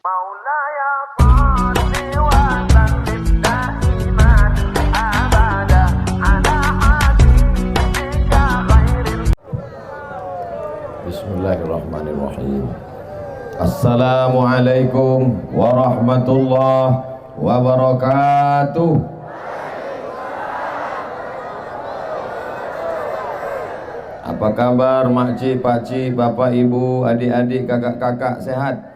مولاي صل وسلم دائما أبدا على حبيبك خير. Bismillahirrahmanirrahim. Assalamualaikum warahmatullahi wabarakatuh. Apa kabar makcik, pakcik, bapak, ibu, adik-adik, kakak-kakak, sehat?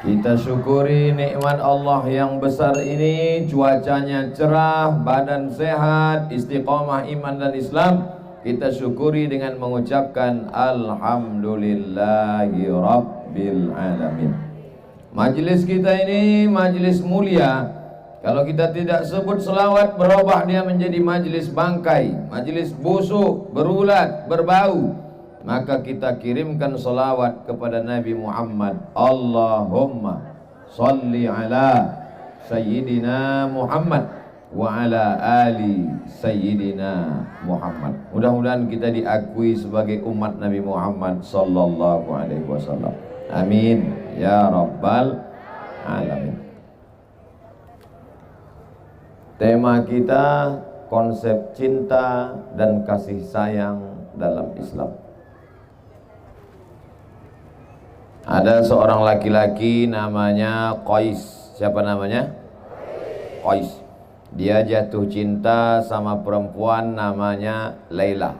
Kita syukuri nikmat Allah yang besar ini. Cuacanya cerah, badan sehat, istiqomah iman dan Islam. Kita syukuri dengan mengucapkan Alhamdulillahi Rabbil Alamin. Majlis kita ini majlis mulia. Kalau kita tidak sebut selawat, berubah dia menjadi majlis bangkai, majlis busuk, berulat, berbau. Maka kita kirimkan selawat kepada Nabi Muhammad. Allahumma salli ala Sayyidina Muhammad wa ala ali Sayyidina Muhammad. Mudah-mudahan kita diakui sebagai umat Nabi Muhammad sallallahu alaihi wasallam. Amin ya rabbal alamin. Tema kita konsep cinta dan kasih sayang dalam Islam. Ada seorang laki-laki namanya Qais. Siapa namanya? Qais. Dia jatuh cinta sama perempuan namanya Laila.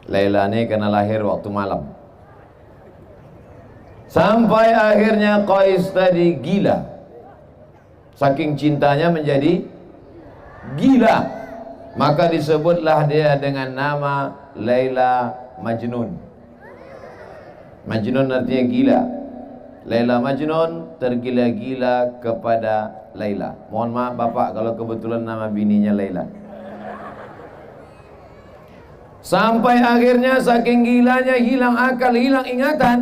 Laila ini kena lahir waktu malam. Sampai akhirnya Qais tadi gila. Saking cintanya menjadi gila. Maka disebutlah dia dengan nama Laila Majnun. Majnun artinya gila. Laila Majnun, tergila-gila kepada Laila. Mohon maaf bapak kalau kebetulan nama bininya Laila. Sampai akhirnya saking gilanya hilang akal, hilang ingatan,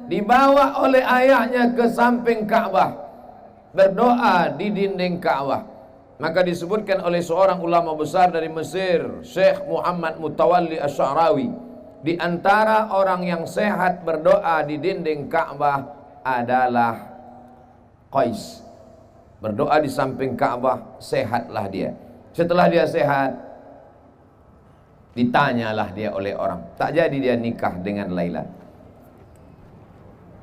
dibawa oleh ayahnya ke samping Ka'bah, berdoa di dinding Ka'bah. Maka disebutkan oleh seorang ulama besar dari Mesir, Syekh Muhammad Mutawalli Asy'arawi, di antara orang yang sehat berdoa di dinding Ka'bah adalah Qais. Berdoa di samping Ka'bah, sehatlah dia. Setelah dia sehat, ditanyalah dia oleh orang. Tak jadi dia nikah dengan Laila.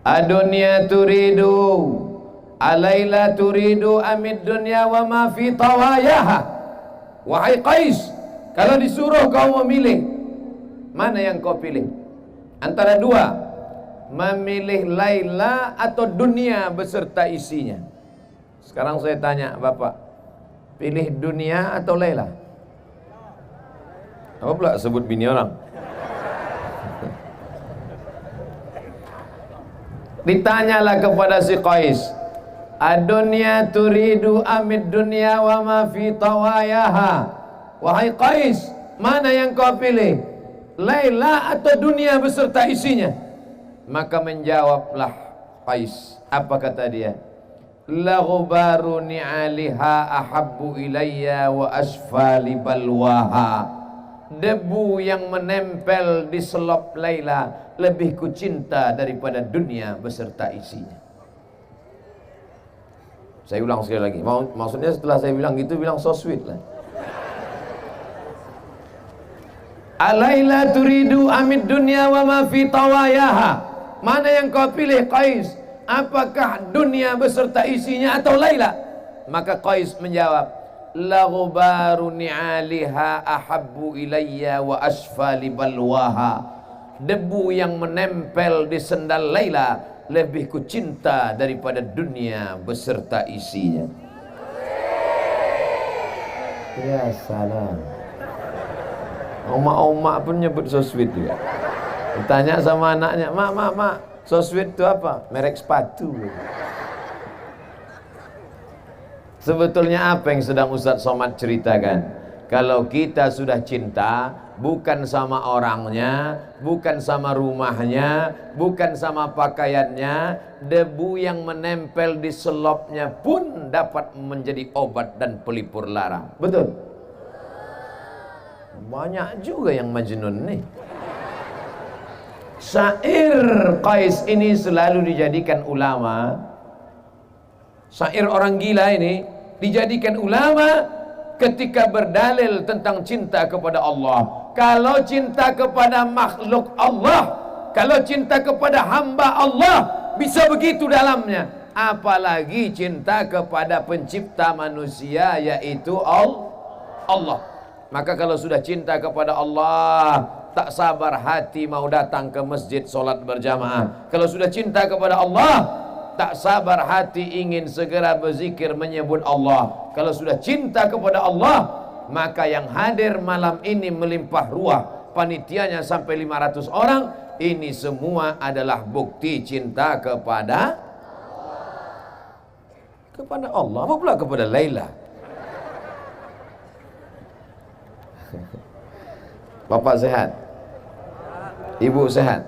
Adunya turidu, Alaila turidu amid dunya wa ma fi tawayaha. Wahai Qais, kalau disuruh kau memilih, mana yang kau pilih? Antara dua, memilih Laila atau dunia beserta isinya. Sekarang saya tanya bapak, pilih dunia atau Laila? Apa pula sebut bini orang? Ditanyalah kepada si Qais, adunya turidu amid dunya wa ma fi tawayaha. Wahai Qais, mana yang kau pilih? Laila atau dunia beserta isinya? Maka menjawablah Qais. Apa kata dia? La ghubaru ni'aliha ahabbu ilayya wa asfali balwaha. Debu yang menempel di selop Laila lebih kucinta daripada dunia beserta isinya. Saya ulang sekali lagi. Maksudnya setelah saya bilang gitu, bilang so sweet lah. Alaila turidu amid dunya wa ma fi tawayaha. Mana yang kau pilih Qais? Apakah dunia beserta isinya atau Laila? Maka Qais menjawab, la ghubaru ni'aliha ahabbu ilayya wa asfali balwaha. Debu yang menempel di sendal Laila lebih kucinta daripada dunia beserta isinya. Ya salam. Omak-omak pun nyebut so sweet juga. Ditanya sama anaknya, mak, so sweet itu apa? Merek sepatu. Sebetulnya apa yang sedang Ustaz Somad ceritakan? Kalau kita sudah cinta, bukan sama orangnya, bukan sama rumahnya, bukan sama pakaiannya, debu yang menempel di selopnya pun dapat menjadi obat dan pelipur lara. Betul? Banyak juga yang majnun nih. Syair Qais ini selalu dijadikan ulama. Syair orang gila ini dijadikan ulama ketika berdalil tentang cinta kepada Allah. Kalau cinta kepada makhluk Allah, kalau cinta kepada hamba Allah, bisa begitu dalamnya. Apalagi cinta kepada pencipta manusia, yaitu Allah. Maka kalau sudah cinta kepada Allah, tak sabar hati mau datang ke masjid solat berjamaah. Kalau sudah cinta kepada Allah, tak sabar hati ingin segera berzikir menyebut Allah. Kalau sudah cinta kepada Allah, maka yang hadir malam ini melimpah ruah, panitianya sampai 500 orang. Ini semua adalah bukti cinta kepada Allah. Apa pula kepada Laila? Bapak sehat? Ibu sehat?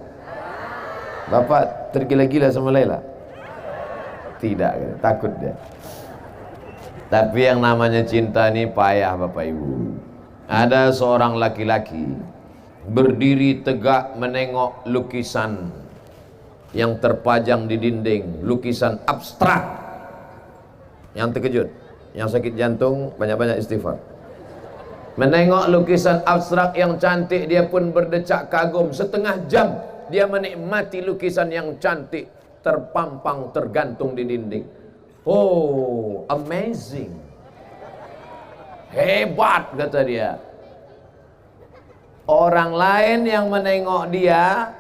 Bapak tergila-gila sama Laila? Tidak, takut dia. Tapi yang namanya cinta ini payah Bapak Ibu. Ada seorang laki-laki berdiri tegak menengok lukisan yang terpajang di dinding, lukisan abstrak. Yang terkejut, yang sakit jantung banyak-banyak istighfar. Menengok lukisan abstrak yang cantik, dia pun berdecak kagum. Setengah jam dia menikmati lukisan yang cantik terpampang, tergantung di dinding. Oh, amazing, hebat, kata dia. Orang lain yang menengok dia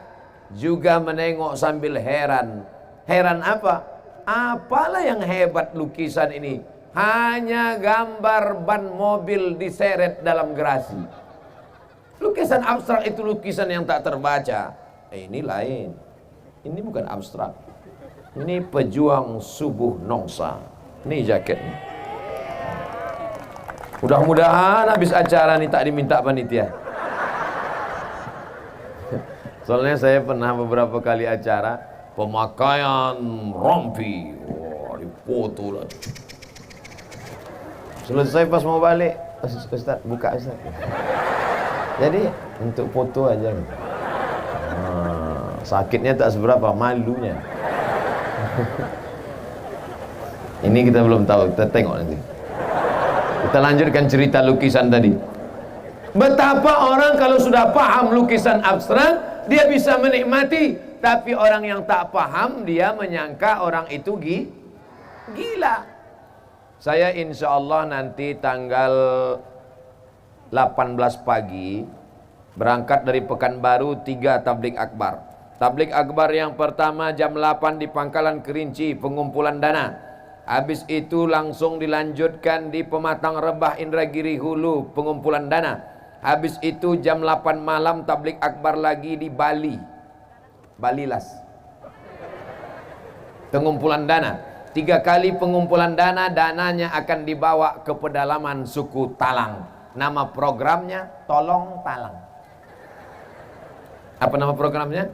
juga menengok sambil heran. Heran apa? Apalah yang hebat lukisan ini? Hanya gambar ban mobil diseret dalam gerasi. Lukisan abstrak itu lukisan yang tak terbaca. Ini lain. Ini bukan abstrak. Ini pejuang subuh nongsa. Ini jaketnya. Mudah-mudahan habis acara ini tak diminta panitia. Soalnya saya pernah beberapa kali acara pemakaian rompi, dipoto lah. Selesai pas mau balik, Ustaz buka Ustaz. Jadi untuk foto aja. Sakitnya tak seberapa, malunya. Ini kita belum tahu, kita tengok nanti. Kita lanjutkan cerita lukisan tadi. Betapa orang kalau sudah paham lukisan abstrak, dia bisa menikmati. Tapi orang yang tak paham, dia menyangka orang itu gila. Saya insya Allah nanti tanggal 18 pagi berangkat dari Pekanbaru 3 tablik akbar. Tablik akbar yang pertama jam 8 di Pangkalan Kerinci, pengumpulan dana. Habis itu langsung dilanjutkan di Pematang Rebah Indragiri Hulu, pengumpulan dana. Habis itu jam 8 malam tablik akbar lagi di Balilas, pengumpulan dana. 3 kali pengumpulan dana, dananya akan dibawa ke pedalaman suku Talang. Nama programnya Tolong Talang. Apa nama programnya?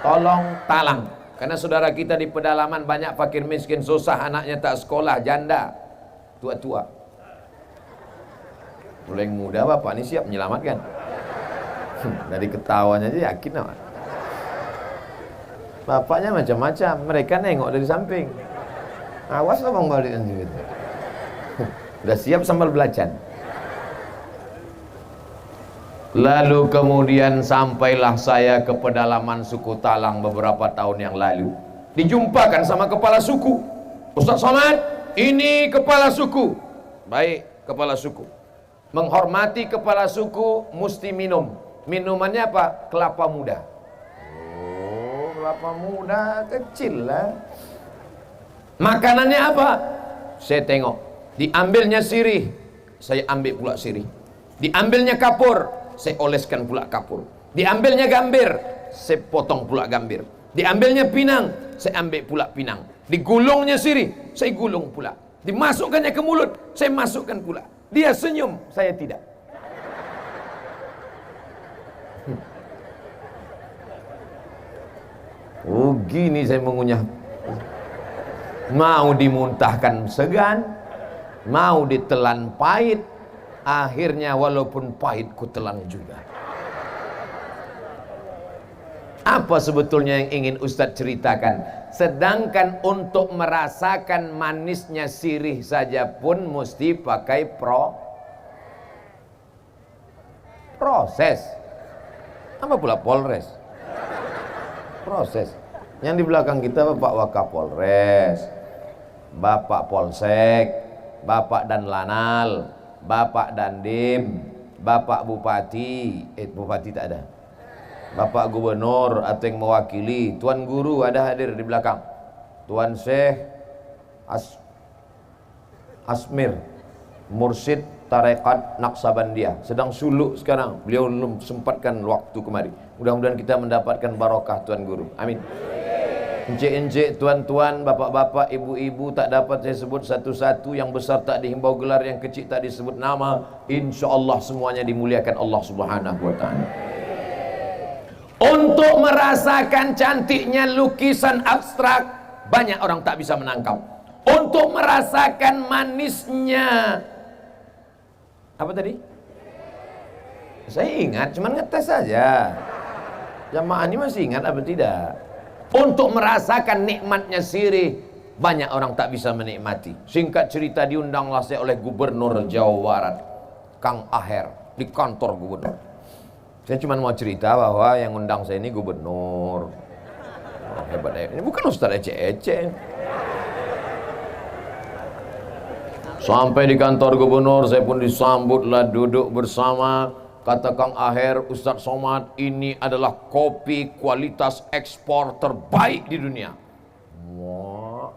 Tolong Talang. Karena saudara kita di pedalaman banyak fakir miskin, susah, anaknya tak sekolah, janda, tua-tua. Mulai muda bapak ini siap menyelamatkan. Dari ketawanya aja yakin apa? Bapaknya macam-macam, mereka nengok dari samping. Awas lah bang balik nanti gitu. Udah siap sambal belacan. Lalu kemudian sampailah saya ke pedalaman suku Talang beberapa tahun yang lalu. Dijumpakan sama kepala suku. Ustaz Somad, ini kepala suku. Baik, kepala suku. Menghormati kepala suku mesti minum. Minumannya apa? Kelapa muda. Oh, kelapa muda kecil lah. Makanannya apa? Saya tengok. Diambilnya sirih, saya ambil pula sirih. Diambilnya kapur, saya oleskan pula kapur. Diambilnya gambir, saya potong pula gambir. Diambilnya pinang, saya ambil pula pinang. Digulungnya sirih, saya gulung pula. Dimasukkannya ke mulut, saya masukkan pula. Dia senyum, saya tidak. Oh gini saya mengunyah. Mau dimuntahkan segan, mau ditelan pahit. Akhirnya walaupun pahit ku telan juga. Apa sebetulnya yang ingin Ustadz ceritakan? Sedangkan untuk merasakan manisnya sirih saja pun mesti pakai proses. Apa pula Polres? Proses. Yang di belakang kita Bapak Wakapolres, Bapak Polsek, Bapak Danlanal, Bapak Dandim, Bapak Bupati, Bupati tak ada, Bapak Gubernur atau yang mewakili, Tuan Guru ada hadir di belakang, Tuan Syekh Asmir, Mursyid Tarekat Naqsabandiyah, sedang suluk sekarang, beliau belum sempatkan waktu kemari. Mudah-mudahan kita mendapatkan barokah Tuan Guru, amin. Encik-encik, tuan-tuan, bapak-bapak, ibu-ibu, tak dapat saya sebut satu-satu. Yang besar tak dihimbau gelar, yang kecil tak disebut nama. InsyaAllah semuanya dimuliakan Allah Subhanahu wa ta'ala. Untuk merasakan cantiknya lukisan abstrak, banyak orang tak bisa menangkap. Untuk merasakan manisnya, apa tadi? Saya ingat, cuman ngetes saja. Jamaah ini masih ingat apa tidak? Untuk merasakan nikmatnya sirih, banyak orang tak bisa menikmati. Singkat cerita, diundanglah saya oleh Gubernur Jawa Barat, Kang Aher, di kantor Gubernur. Saya cuma mau cerita bahwa yang undang saya ini Gubernur. Oh, hebat ya. Ini bukan Ustaz ece-ece. Sampai di kantor Gubernur, saya pun disambutlah, duduk bersama. Kata Kang Aher, Ustadz Somad, ini adalah kopi kualitas ekspor terbaik di dunia. Wah.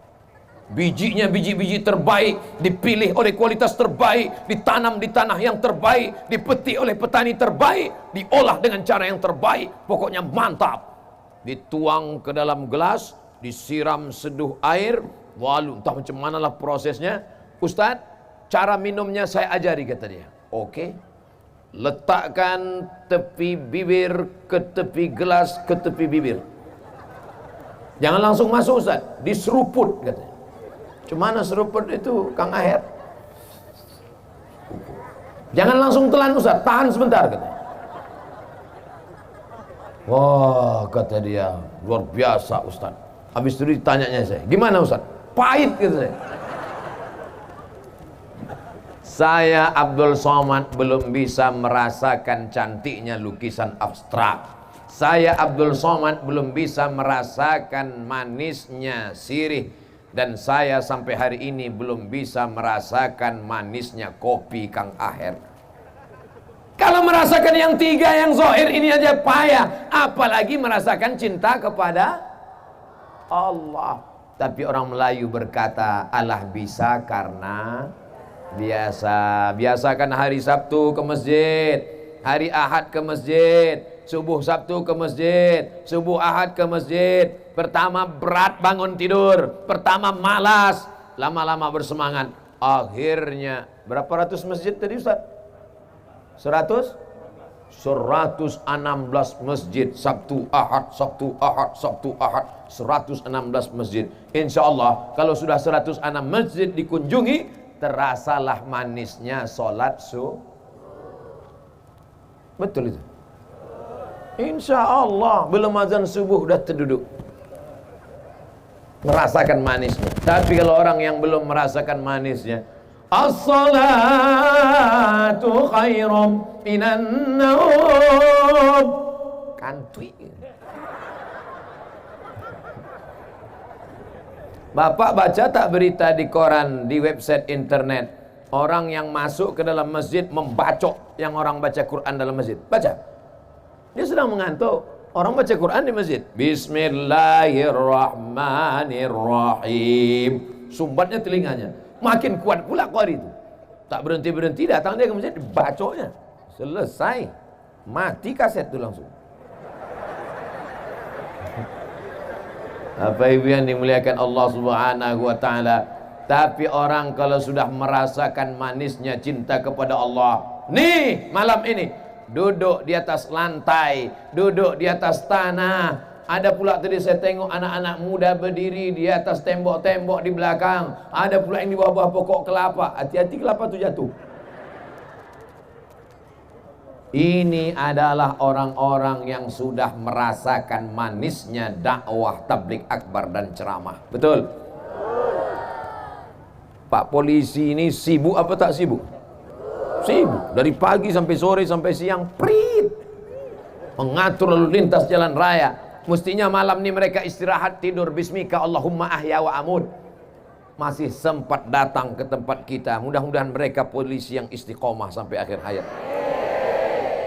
Bijinya biji-biji terbaik, dipilih oleh kualitas terbaik, ditanam di tanah yang terbaik, dipetik oleh petani terbaik, diolah dengan cara yang terbaik. Pokoknya mantap. Dituang ke dalam gelas, disiram seduh air, walu, entah macam manalah prosesnya. Ustadz, cara minumnya saya ajari, kata dia. Oke. Letakkan tepi bibir ke tepi gelas ke tepi bibir. Jangan langsung masuk Ustaz, diseruput katanya. Cuma seruput itu Kang Aher. Jangan langsung telan Ustaz, tahan sebentar katanya. Wah, kata dia, luar biasa Ustaz. Habis itu ditanyanya saya, gimana Ustaz? Pahit gitu saya. Saya Abdul Somad belum bisa merasakan cantiknya lukisan abstrak. Saya Abdul Somad belum bisa merasakan manisnya sirih. Dan saya sampai hari ini belum bisa merasakan manisnya kopi Kang Aher. Kalau merasakan yang tiga yang zahir ini aja payah, apalagi merasakan cinta kepada Allah. Tapi orang Melayu berkata, Allah bisa karena biasa. Biasakan hari Sabtu ke masjid, hari Ahad ke masjid, subuh Sabtu ke masjid, subuh Ahad ke masjid. Pertama berat bangun tidur, pertama malas, lama-lama bersemangat. Akhirnya berapa ratus masjid tadi Ustaz? 116 masjid, Sabtu Ahad, Sabtu Ahad, Sabtu Ahad, 116 masjid. Insya Allah kalau sudah 106 masjid dikunjungi, terasalah manisnya sholat subuh. Betul itu? Insya Allah belum azan subuh udah terduduk, merasakan manisnya. Tapi kalau orang yang belum merasakan manisnya, as-salatu khairum minan naum, kantui. Bapak baca tak berita di koran, di website internet, orang yang masuk ke dalam masjid membacok yang orang baca Quran dalam masjid? Baca. Dia sedang mengantuk. Orang baca Quran di masjid. Bismillahirrahmanirrahim. Sumbatnya telinganya. Makin kuat pula qari itu. Tak berhenti-berhenti, datang dia ke masjid, dibacoknya. Selesai. Mati kaset itu langsung. Apa ibu yang dimuliakan Allah Subhanahu wa ta'ala. Tapi orang kalau sudah merasakan manisnya cinta kepada Allah, nih malam ini duduk di atas lantai, duduk di atas tanah. Ada pula tadi saya tengok anak-anak muda berdiri di atas tembok-tembok di belakang. Ada pula yang di bawah-bawah pokok kelapa. Hati-hati kelapa itu jatuh. Ini adalah orang-orang yang sudah merasakan manisnya dakwah tabligh akbar dan ceramah. Betul? Pak polisi ini sibuk apa tak sibuk? Sibuk. Dari pagi sampai sore sampai siang, prit, mengatur lalu lintas jalan raya. Mestinya malam ini mereka istirahat tidur. Bismika Allahumma ahya wa amut. Masih sempat datang ke tempat kita. Mudah-mudahan mereka polisi yang istiqomah sampai akhir hayat.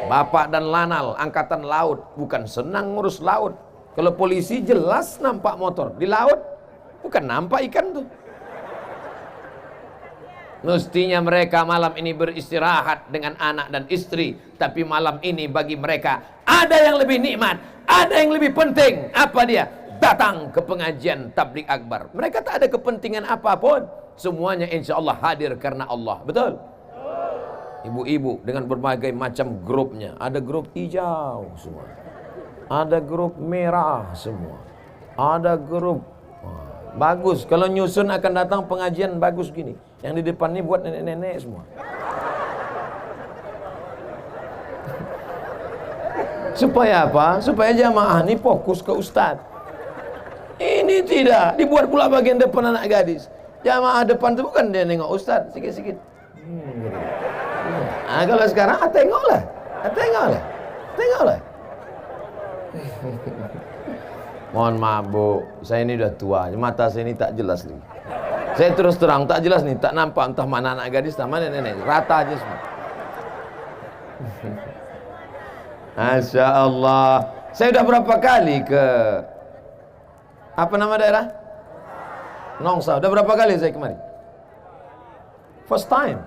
Bapak dan Lanal, angkatan laut, bukan senang ngurus laut. Kalau polisi jelas nampak motor. Di laut, bukan nampak ikan tuh. Mestinya mereka malam ini beristirahat dengan anak dan istri. Tapi malam ini bagi mereka ada yang lebih nikmat, ada yang lebih penting. Apa dia? Datang ke pengajian tabligh akbar. Mereka tak ada kepentingan apapun. Semuanya insya Allah hadir karena Allah. Betul? Ibu-ibu dengan berbagai macam grupnya. Ada grup hijau semua, ada grup merah semua, ada grup bagus. Kalau nyusun akan datang pengajian bagus gini. Yang di depan ini buat nenek-nenek semua. Supaya apa? Supaya jamaah ini fokus ke ustadz. Ini tidak dibuat pula bagian depan anak gadis. Jamaah depan itu bukan dia nengok ustadz sikit-sikit. Gitu. Nah, kalau sekarang tengoklah. Mohon maaf Bu, saya ini udah tua, mata saya ini tak jelas nih. Saya terus terang tak jelas nih, tak nampak entah mana anak gadis, entah mana nenek, rata aja semua. Masya Allah. Saya udah berapa kali ke apa nama daerah? Nongsa. Udah berapa kali saya kemari? First time.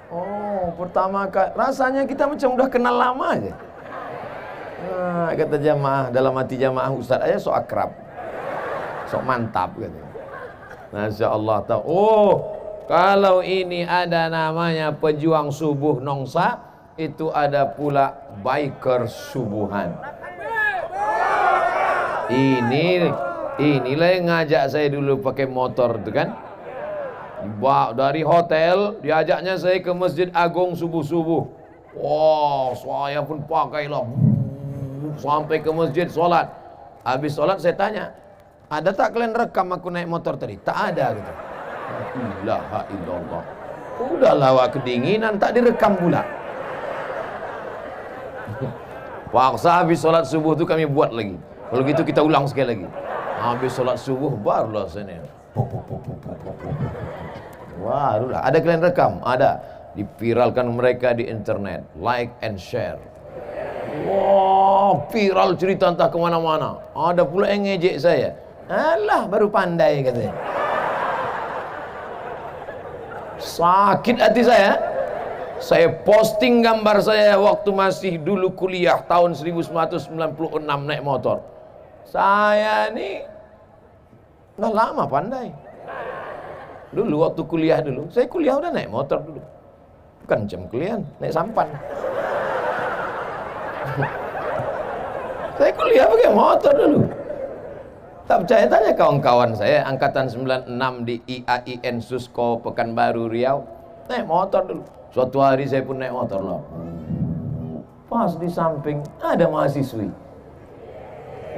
Oh, pertama kali. Rasanya kita macam udah kenal lama aja. Nah, kata jamaah, dalam hati jamaah Ustaz aja sok akrab, sok mantap gitu. Masya Allah. Oh, kalau ini ada namanya pejuang subuh Nongsa, itu ada pula biker subuhan. Inilah yang ngajak saya dulu pakai motor tuh kan. Dari hotel diajaknya saya ke Masjid Agung subuh-subuh. Wah, saya pun pakailah sampai ke masjid sholat. Habis sholat saya tanya, ada tak kalian rekam aku naik motor tadi? Tak ada gitu. La ilaha illallah. Udahlah wak kedinginan, tak direkam pula. Paksa habis sholat subuh tu kami buat lagi. Kalau gitu kita ulang sekali lagi. Habis sholat subuh barulah sini. Wah, ada kalian rekam? Ada. Dipiralkan mereka di internet, like and share. Wah, viral cerita entah kemana-mana. Ada pula yang ngejek saya. Alah, baru pandai katanya. Sakit hati saya. Saya posting gambar saya waktu masih dulu kuliah tahun 1996 naik motor. Saya nih udah lama pandai. Dulu waktu kuliah dulu, saya kuliah udah naik motor dulu. Bukan jam kuliah, naik sampan. Saya kuliah pakai motor dulu. Tak percaya tanya kawan-kawan saya angkatan 96 di IAIN Susko Pekanbaru Riau, naik motor dulu. Suatu hari saya pun naik motor loh. Pas di samping ada mahasiswi.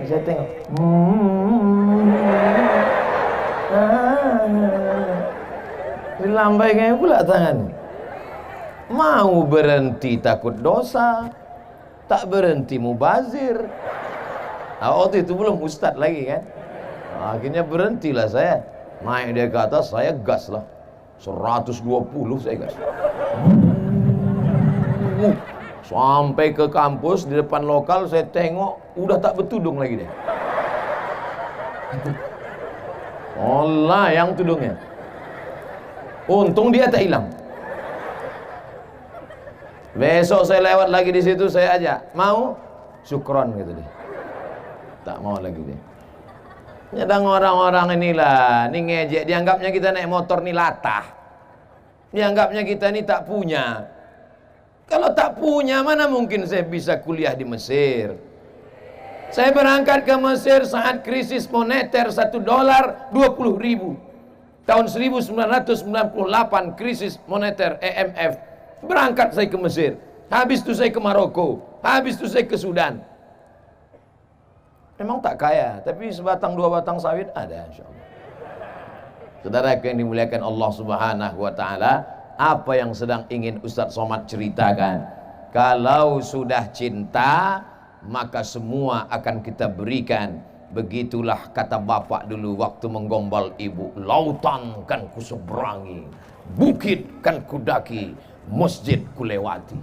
Saya tengok. Dilambaikan pula tangan. Mau berhenti takut dosa, tak berhenti mubazir. Nah, waktu itu belum ustad lagi kan. Akhirnya berhentilah saya. Naik dia ke atas, saya gas lah. 120 saya gas. Sampai ke kampus di depan lokal saya tengok udah tak bertudung lagi deh. Allah yang tudungnya. Untung dia tak hilang. Besok saya lewat lagi di situ, saya ajak, mau? Syukron gitu deh. Tak mau lagi deh. Nyadang orang-orang inilah, ini ngejek, dianggapnya kita naik motor nih latah. Dianggapnya kita ini tak punya. Kalau tak punya, mana mungkin saya bisa kuliah di Mesir? Saya berangkat ke Mesir saat krisis moneter $1 20.000. Tahun 1998 krisis moneter EMF. Berangkat saya ke Mesir. Habis itu saya ke Maroko, habis itu saya ke Sudan. Memang tak kaya, tapi sebatang dua batang sawit ada, insyaallah. Saudara yang dimuliakan Allah Subhanahu wa taala, apa yang sedang ingin Ustaz Somad ceritakan? Kalau sudah cinta, maka semua akan kita berikan. Begitulah kata bapak dulu waktu menggombal ibu. Lautan kan kuseberangi, bukit kan kudaki, masjid kulewati.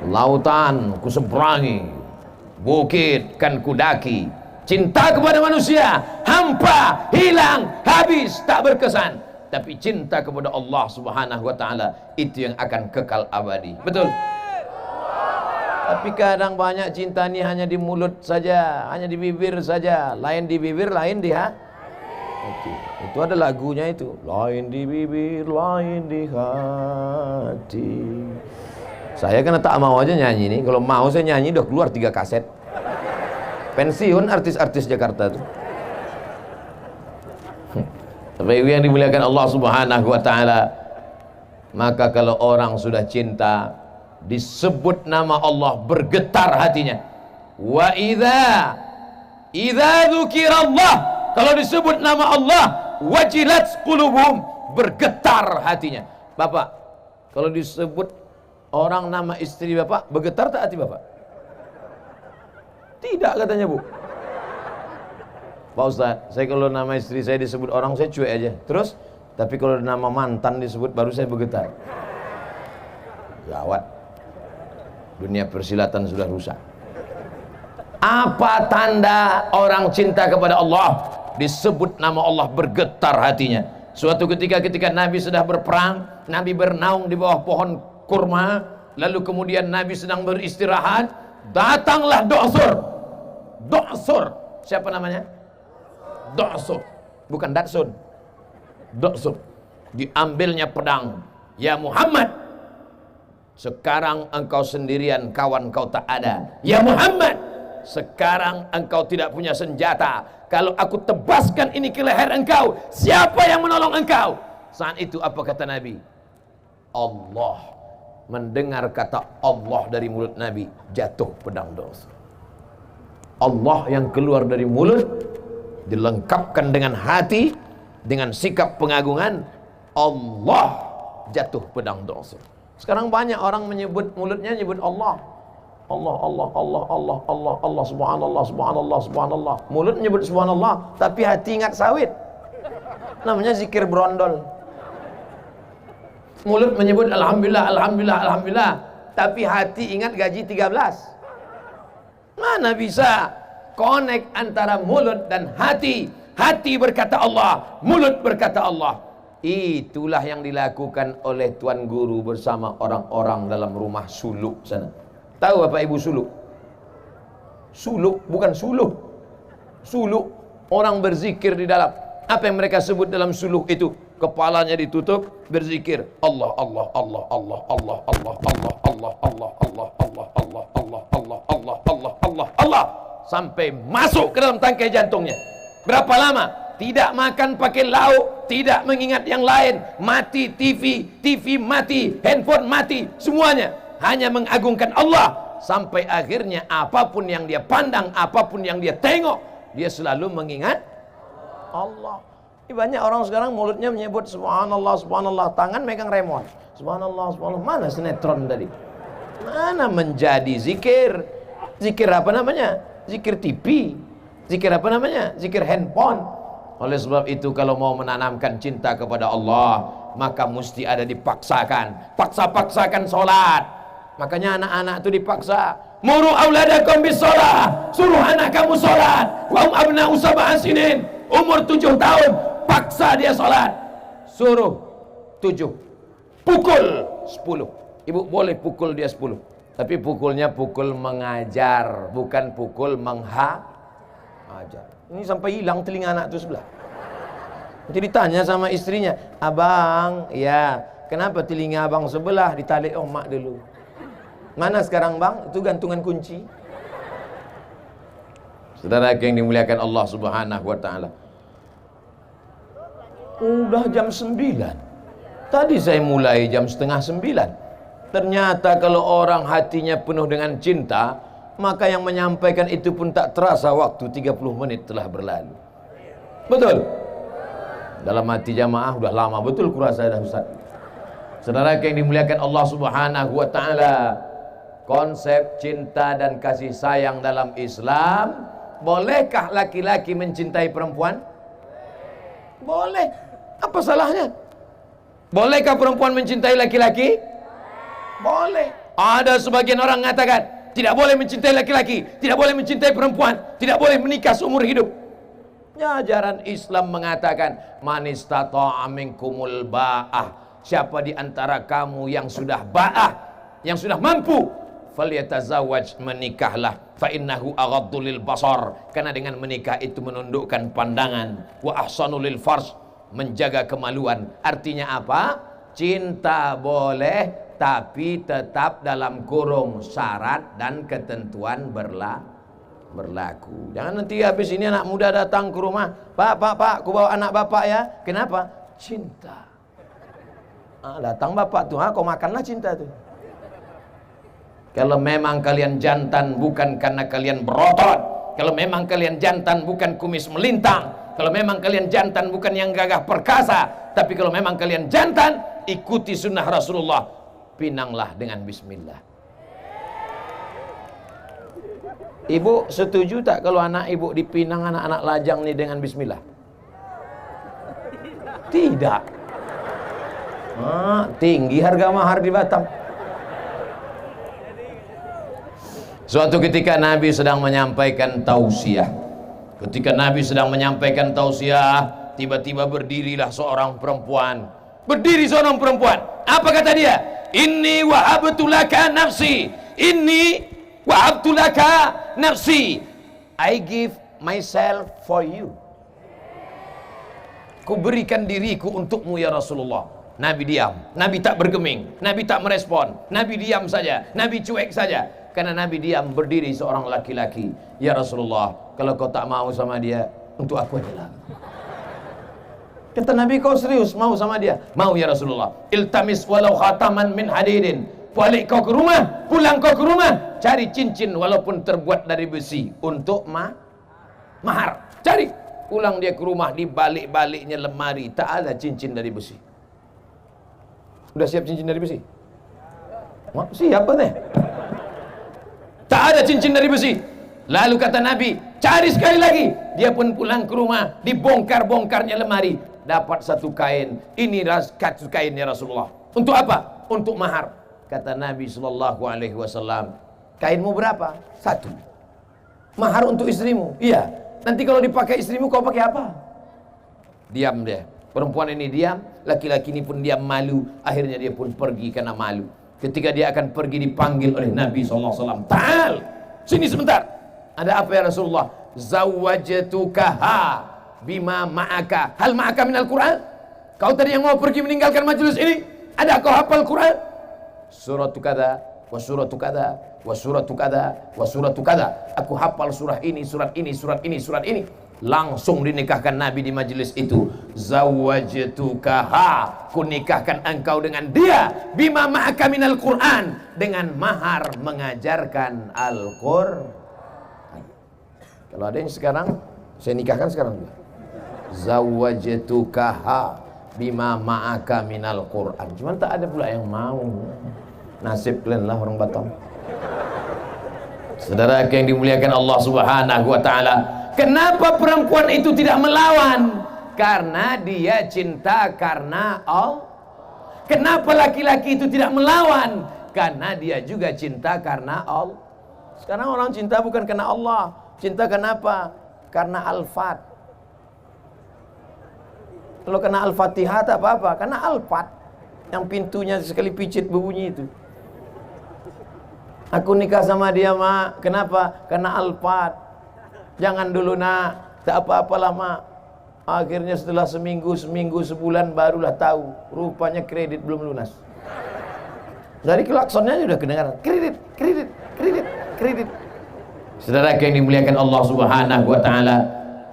Lautan kuseberangi, bukit kan kudaki. Cinta kepada manusia hampa, hilang, habis, tak berkesan. Tapi cinta kepada Allah Subhanahu wa taala itu yang akan kekal abadi. Betul? Tapi kadang banyak cinta ini hanya di mulut saja, hanya di bibir saja. Lain di bibir, lain di hati. Itu ada lagunya itu. Lain di bibir, lain di hati. Saya kan tak mau aja nyanyi nih. Kalau mau saya nyanyi udah keluar 3 kaset. Pensiun artis-artis Jakarta tuh. Tapi yang dimuliakan Allah Subhanahu wa taala, maka kalau orang sudah cinta, disebut nama Allah bergetar hatinya. Wa idza dzukirallah, kalau disebut nama Allah, wajilat qulubuhum, bergetar hatinya. Bapak, kalau disebut orang nama istri Bapak, bergetar tak hati Bapak? Tidak katanya, Bu. Pak Ustaz, saya kalau nama istri saya disebut orang, saya cuek aja. Terus, tapi kalau nama mantan disebut, baru saya bergetar. Gawat. Dunia persilatan sudah rusak. Apa tanda orang cinta kepada Allah? Disebut nama Allah, bergetar hatinya. Suatu ketika Nabi sudah berperang, Nabi bernaung di bawah pohon kurma, lalu kemudian Nabi sedang beristirahat, datanglah Do'sur. Siapa namanya? Do'sur. Bukan Datsun. Do'sur. Diambilnya pedang. Ya Muhammad, sekarang engkau sendirian, kawan kau tak ada. Ya Muhammad, sekarang engkau tidak punya senjata. Kalau aku tebaskan ini ke leher engkau, siapa yang menolong engkau? Saat itu apa kata Nabi? Allah. Mendengar kata Allah dari mulut Nabi, jatuh pedang Do'sur. Allah yang keluar dari mulut dilengkapkan dengan hati, dengan sikap pengagungan. Allah, jatuh pedang Do'sur. Sekarang banyak orang menyebut, mulutnya nyebut Allah. Allah, subhanallah. Mulut menyebut subhanallah, tapi hati ingat sawit. Namanya zikir brondol. Mulut menyebut alhamdulillah, tapi hati ingat gaji 13. Mana bisa connect antara mulut dan hati? Hati berkata Allah, mulut berkata Allah. Itulah yang dilakukan oleh Tuan Guru bersama orang-orang dalam rumah suluk sana. Tahu Bapak Ibu suluk? Suluk, bukan suluh. Suluk, orang berzikir di dalam. Apa yang mereka sebut dalam suluk itu? Kepalanya ditutup, berzikir Allah, Allah, Allah, Allah, Allah, Allah, Allah, Allah, Allah, Allah, Allah, Allah, Allah, Allah, Allah, Allah, Allah, Allah, sampai masuk ke dalam tangkai jantungnya. Berapa lama? Tidak makan pakai lauk, tidak mengingat yang lain, mati TV mati, handphone mati, semuanya hanya mengagungkan Allah. Sampai akhirnya apapun yang dia pandang, apapun yang dia tengok, dia selalu mengingat Allah. Ini banyak orang sekarang mulutnya menyebut subhanallah, tangan megang remote. Subhanallah. Mana sinetron tadi? Mana menjadi zikir? Zikir apa namanya? Zikir TV. Zikir apa namanya? Zikir handphone. Oleh sebab itu kalau mau menanamkan cinta kepada Allah, maka mesti ada dipaksakan. Paksa-paksakan sholat. Makanya anak-anak itu dipaksa. Muru auladakum bis sholat. Suruh anak kamu sholat. Wa abna'u sab'a sinin. Umur 7 tahun. Paksa dia sholat. Suruh 7. Pukul 10. Ibu boleh pukul dia 10. Tapi pukulnya pukul mengajar, bukan pukul menghajar. Ini sampai hilang telinga anak itu sebelah. Jadi ditanya sama istrinya, abang, ya kenapa telinga abang sebelah? Ditalik mak dulu. Mana sekarang bang? Itu gantungan kunci. Saudara yang dimuliakan Allah Subhanahu wa taala. Udah jam 9. Tadi saya mulai jam 8:30. Ternyata kalau orang hatinya penuh dengan cinta, maka yang menyampaikan itu pun tak terasa waktu 30 menit telah berlalu. Betul? Dalam hati jamaah udah lama betul kurasa dah Ustaz. Saudara yang dimuliakan Allah Subhanahu wa taala, konsep cinta dan kasih sayang dalam Islam, bolehkah laki-laki mencintai perempuan? Boleh. Apa salahnya? Bolehkah perempuan mencintai laki-laki? Boleh. Ada sebagian orang mengatakan tidak boleh mencintai laki-laki, tidak boleh mencintai perempuan, tidak boleh menikah seumur hidup. Ya, ajaran Islam mengatakan man istata'a minkumul ba'ah, siapa di antara kamu yang sudah ba'ah, yang sudah mampu, falyatazawwaj, menikahlah, fa innahu aghaddu lil basar, karena dengan menikah itu menundukkan pandangan, wa ahsanu lil farj, menjaga kemaluan. Artinya apa? Cinta boleh, tapi tetap dalam kurung syarat dan ketentuan berlaku. Jangan nanti habis ini anak muda datang ke rumah, Pak, aku bawa anak bapak ya. Kenapa? Cinta. Datang bapak tuh, kau makanlah cinta tuh. Kalau memang kalian jantan bukan karena kalian berotot, kalau memang kalian jantan bukan kumis melintang, kalau memang kalian jantan bukan yang gagah perkasa, tapi kalau memang kalian jantan, ikuti sunnah Rasulullah, pinanglah dengan bismillah. Ibu setuju tak kalau anak ibu dipinang anak-anak lajang nih dengan bismillah? Tidak. Tinggi harga mahar di Batam. Suatu ketika Nabi sedang menyampaikan tausiah. Ketika Nabi sedang menyampaikan tausiah, tiba-tiba berdirilah seorang perempuan. Berdiri seorang perempuan. Apa kata dia? Inni wahabtu laka nafsi. Inni wahabtu laka nafsi. I give myself for you. Ku berikan diriku untukmu ya Rasulullah. Nabi diam. Nabi tak bergeming. Nabi tak merespon. Nabi diam saja. Nabi cuek saja. Karena Nabi diam, berdiri seorang laki-laki. Ya Rasulullah, kalau kau tak mau sama dia, untuk aku aja lah. Kata Nabi, kau serius mau sama dia? Mau ya Rasulullah. Iltamis walau khataman min hadidin. Balik kau ke rumah, pulang kau ke rumah, cari cincin walaupun terbuat dari besi untuk mahar. Cari. Pulang dia ke rumah, di balik-baliknya lemari tak ada cincin dari besi. Udah siap cincin dari besi? Siap deh. Tak ada cincin dari besi. Lalu kata Nabi, cari sekali lagi. Dia pun pulang ke rumah, dibongkar-bongkarnya lemari, dapat satu kain. Ini satu kain ya Rasulullah. Untuk apa? Untuk mahar. Kata Nabi SAW, kainmu berapa? Satu. Mahar untuk istrimu? Iya. Nanti kalau dipakai istrimu kau pakai apa? Diam dia. Perempuan ini diam, laki-laki ini pun diam, malu. Akhirnya dia pun pergi karena malu. Ketika dia akan pergi, dipanggil oleh Nabi SAW. Ta'al, sini sebentar. Ada apa ya Rasulullah? Zawwajtukaha bima ma'aka. Hal ma'aka minal Quran? Kau tadi yang mau pergi meninggalkan majelis ini, ada kau hafal Quran? Suratu kada, wa suratu kada, wa suratu kada, wa suratu kada. Aku hafal surah ini, surat ini, surat ini, surat ini. Langsung dinikahkan Nabi di majelis itu. Zawwajtukaha, ku nikahkan engkau dengan dia, bima ma'aka minal Quran, dengan mahar mengajarkan Al-Quran. Kalau ada yang sekarang, saya nikahkan sekarang juga. Zawwajtukaha bima ma'aka minal Quran. Cuman tak ada pula yang mau. Nasib kalian lah orang Batam. Saudara yang dimuliakan Allah Subhanahu wa taala, kenapa perempuan itu tidak melawan? Karena dia cinta karena Allah. Kenapa laki-laki itu tidak melawan? Karena dia juga cinta karena Allah. Sekarang orang cinta bukan karena Allah. Cinta kenapa? Karena Al-Fat. Kalau kena Al-Fatihah tak apa-apa. Karena Al-Fat, yang pintunya sekali picit berbunyi itu. Aku nikah sama dia, mak. Kenapa? Karena Al-Fat. Jangan dulu nak, tak apa-apalah mak. Akhirnya setelah seminggu, sebulan barulah tahu, rupanya kredit belum lunas. Dari klaksonnya sudah kedengaran, kredit. Saudara yang dimuliakan Allah Subhanahu wa taala,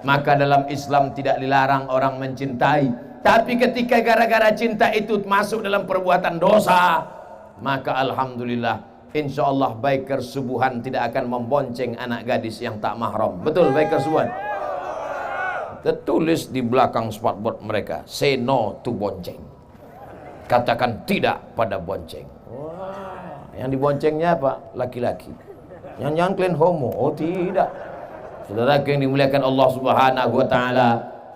maka dalam Islam tidak dilarang orang mencintai, Tapi ketika gara-gara cinta itu masuk dalam perbuatan dosa, maka alhamdulillah, insya Allah biker subuhan tidak akan membonceng anak gadis yang tak mahram. Betul, biker subuhan. Tertulis di belakang spotboard mereka, say no to bonceng. Katakan tidak pada bonceng. Wah, yang diboncengnya apa? Laki-laki. Yang kalian homo? Oh tidak. Saudara yang dimuliakan Allah Subhanahu wa taala,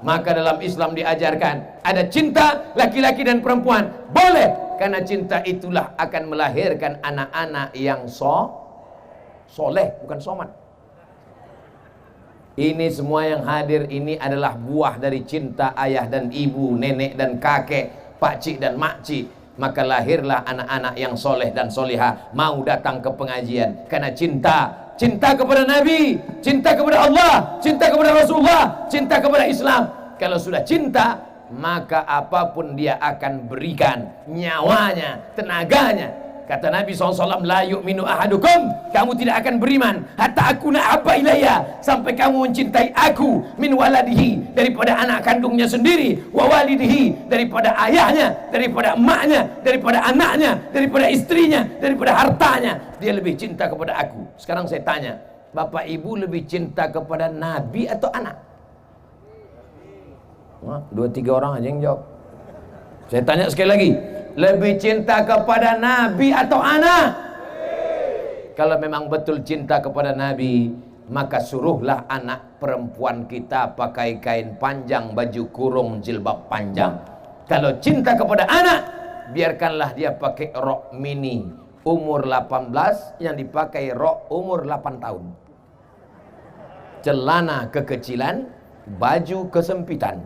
maka dalam Islam diajarkan ada cinta laki-laki dan perempuan. Boleh, karena cinta itulah akan melahirkan anak-anak yang soleh, bukan somat. Ini semua yang hadir ini adalah buah dari cinta ayah dan ibu, nenek dan kakek, pakcik dan makcik. Maka lahirlah anak-anak yang soleh dan solihah, mau datang ke pengajian karena cinta. Cinta kepada Nabi, cinta kepada Allah, cinta kepada Rasulullah, cinta kepada Islam. Kalau sudah cinta, maka apapun dia akan berikan, nyawanya, tenaganya. Kata Nabi SAW, la yu'minu ahadukum, kamu tidak akan beriman hatta akuna apa ilayya, sampai kamu mencintai aku, min waladihi, daripada anak kandungnya sendiri, wa walidihi, daripada ayahnya, daripada emaknya, daripada anaknya, daripada istrinya, daripada hartanya. Dia lebih cinta kepada aku. Sekarang saya tanya, bapak ibu lebih cinta kepada Nabi atau anak? Wah, 2-3 orang aja yang jawab. Saya tanya sekali lagi, lebih cinta kepada Nabi atau anak? Kalau memang betul cinta kepada Nabi, maka suruhlah anak perempuan kita pakai kain panjang, baju kurung, jilbab panjang. Kalau cinta kepada anak, biarkanlah dia pakai rok mini umur 18, yang dipakai rok umur 8 tahun. Celana kekecilan, baju kesempitan.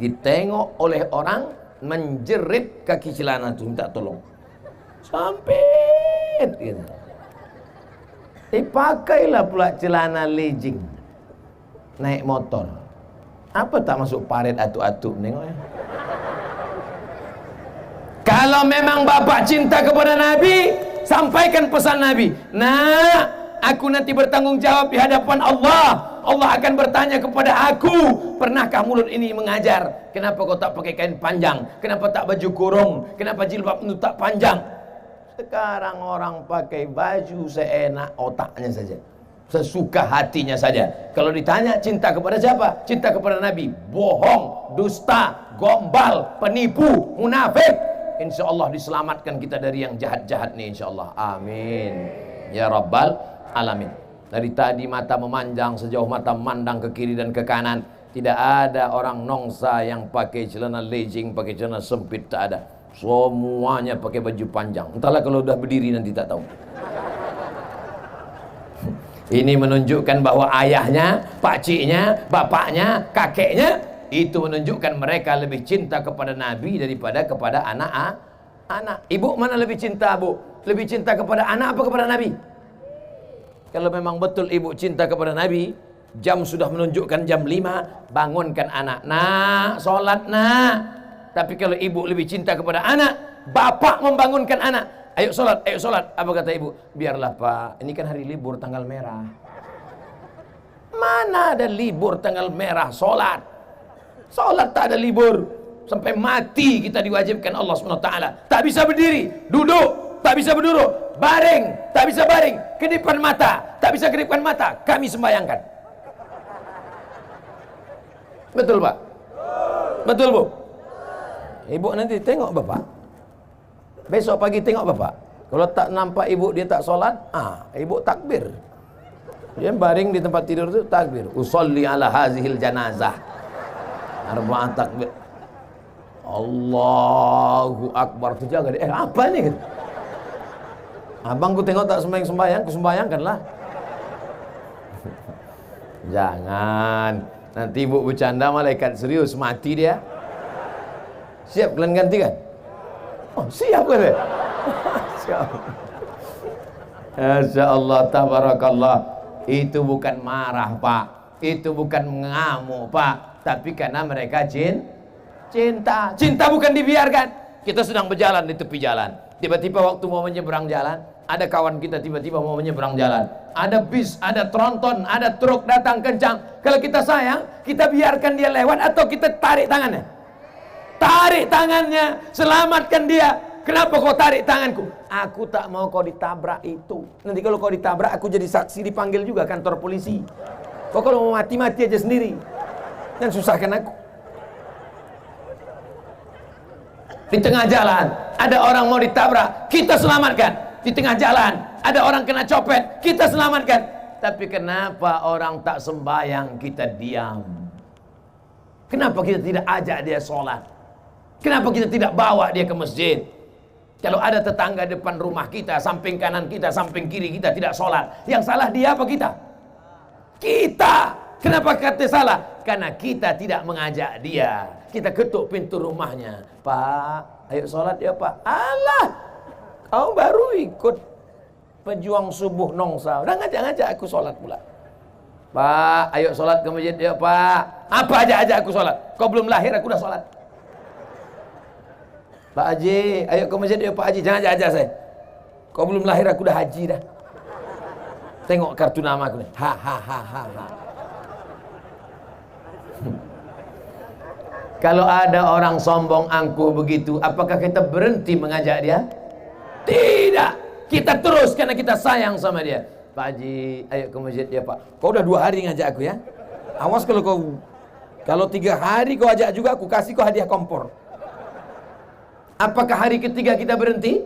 Ditengok oleh orang, menjerit kaki celana itu, minta tolong. Sampit gitu. Pakailah pula celana legging, naik motor. Apa tak masuk paret atuk-atuk nengoknya. Kalau memang bapak cinta kepada Nabi, sampaikan pesan Nabi. Nah, aku nanti bertanggung jawab di hadapan Allah. Allah akan bertanya kepada aku, pernahkah mulut ini mengajar? Kenapa kau tak pakai kain panjang? Kenapa tak baju kurung? Kenapa jilbab itu tak panjang? Sekarang orang pakai baju seenak otaknya saja, sesuka hatinya saja. Kalau ditanya cinta kepada siapa? Cinta kepada Nabi. Bohong, dusta, gombal, penipu, munafik. Insya Allah diselamatkan kita dari yang jahat-jahat nih, insya Allah. Amin ya Rabbal Alamin. Dari tadi mata memanjang sejauh mata memandang ke kiri dan ke kanan. Tidak ada orang nongsa yang pakai celana legging, pakai celana sempit, tak ada. Semuanya pakai baju panjang. Entahlah kalau udah berdiri nanti tak tahu. Ini menunjukkan bahwa ayahnya, pakciknya, bapaknya, kakeknya, itu menunjukkan mereka lebih cinta kepada Nabi daripada kepada anak. Ibu mana lebih cinta, Bu? Lebih cinta kepada anak apa kepada Nabi? Kalau memang betul ibu cinta kepada Nabi, jam sudah menunjukkan jam 5, bangunkan anak. Nah, sholat nak. Tapi kalau ibu lebih cinta kepada anak, bapak membangunkan anak. Ayo sholat, ayo sholat. Apa kata ibu? Biarlah pak, ini kan hari libur tanggal merah. Mana ada libur tanggal merah sholat? Sholat tak ada libur. Sampai mati kita diwajibkan Allah SWT. Tak bisa berdiri, duduk, tak bisa berduduk, baring, tak bisa baring, kedipan mata, tak bisa kedipan mata, kami sembayangkan. Betul pak? Betul bu? Ibu nanti tengok bapak, besok pagi tengok bapak. Kalau tak nampak ibu dia tak sholat, ibu takbir. Dia baring di tempat tidur itu takbir. Usolli ala hazihil janazah. Arba'at takbir. Allahu Akbar. Itu jaga dia. Apa ini? Abang ku tengok tak sembahyang, ku sembahyangkanlah. Jangan. Nanti ibu bercanda malaikat serius mati dia. Siap kalian gantikan? Oh, siap kan? Siap. Masya Allah, tabarakallah. Itu bukan marah pak, itu bukan mengamuk pak, tapi karena mereka cinta. Cinta bukan dibiarkan. Kita sedang berjalan di tepi jalan, tiba-tiba waktu mau menyeberang jalan, ada kawan kita tiba-tiba mau menyeberang jalan, ada bis, ada tronton, ada truk datang kencang. Kalau kita sayang, kita biarkan dia lewat atau kita tarik tangannya? tarik tangannya, selamatkan dia. Kenapa kau tarik tanganku? Aku tak mau kau ditabrak itu. Nanti kalau kau ditabrak, aku jadi saksi, dipanggil juga kantor polisi. Kau kalau mau mati-mati aja sendiri, dan susahkan aku. Di tengah jalan ada orang mau ditabrak, kita selamatkan. Di tengah jalan ada orang kena copet, kita selamatkan. Tapi kenapa orang tak sembahyang, kita diam? Kenapa kita tidak ajak dia sholat? Kenapa kita tidak bawa dia ke masjid? Kalau ada tetangga depan rumah kita, samping kanan kita, samping kiri kita tidak sholat, yang salah dia apa kita? Kita. Kenapa kata salah? Karena kita tidak mengajak dia. Kita ketuk pintu rumahnya. Pak, ayo sholat ya Pak. Alah, kau baru ikut pejuang subuh nongsa, udah ngajak-ngajak aku sholat pula. Pak, ayo sholat ke masjid ya Pak. Apa aja aku sholat? Kau belum lahir aku udah sholat. Pak Haji, ayo ke masjid ya Pak Haji. Jangan ajak saya. Kau belum lahir aku udah haji dah. Tengok kartu nama aku nih. Ha ha ha ha ha. Kalau ada orang sombong angkuh begitu, apakah kita berhenti mengajak dia? Tidak. Kita terus karena kita sayang sama dia. Pak Haji, ayo ke masjid ya Pak. Kau udah 2 hari ngajak aku ya. Awas kalau 3 hari kau ajak juga, aku kasih kau hadiah kompor. Apakah hari ketiga kita berhenti?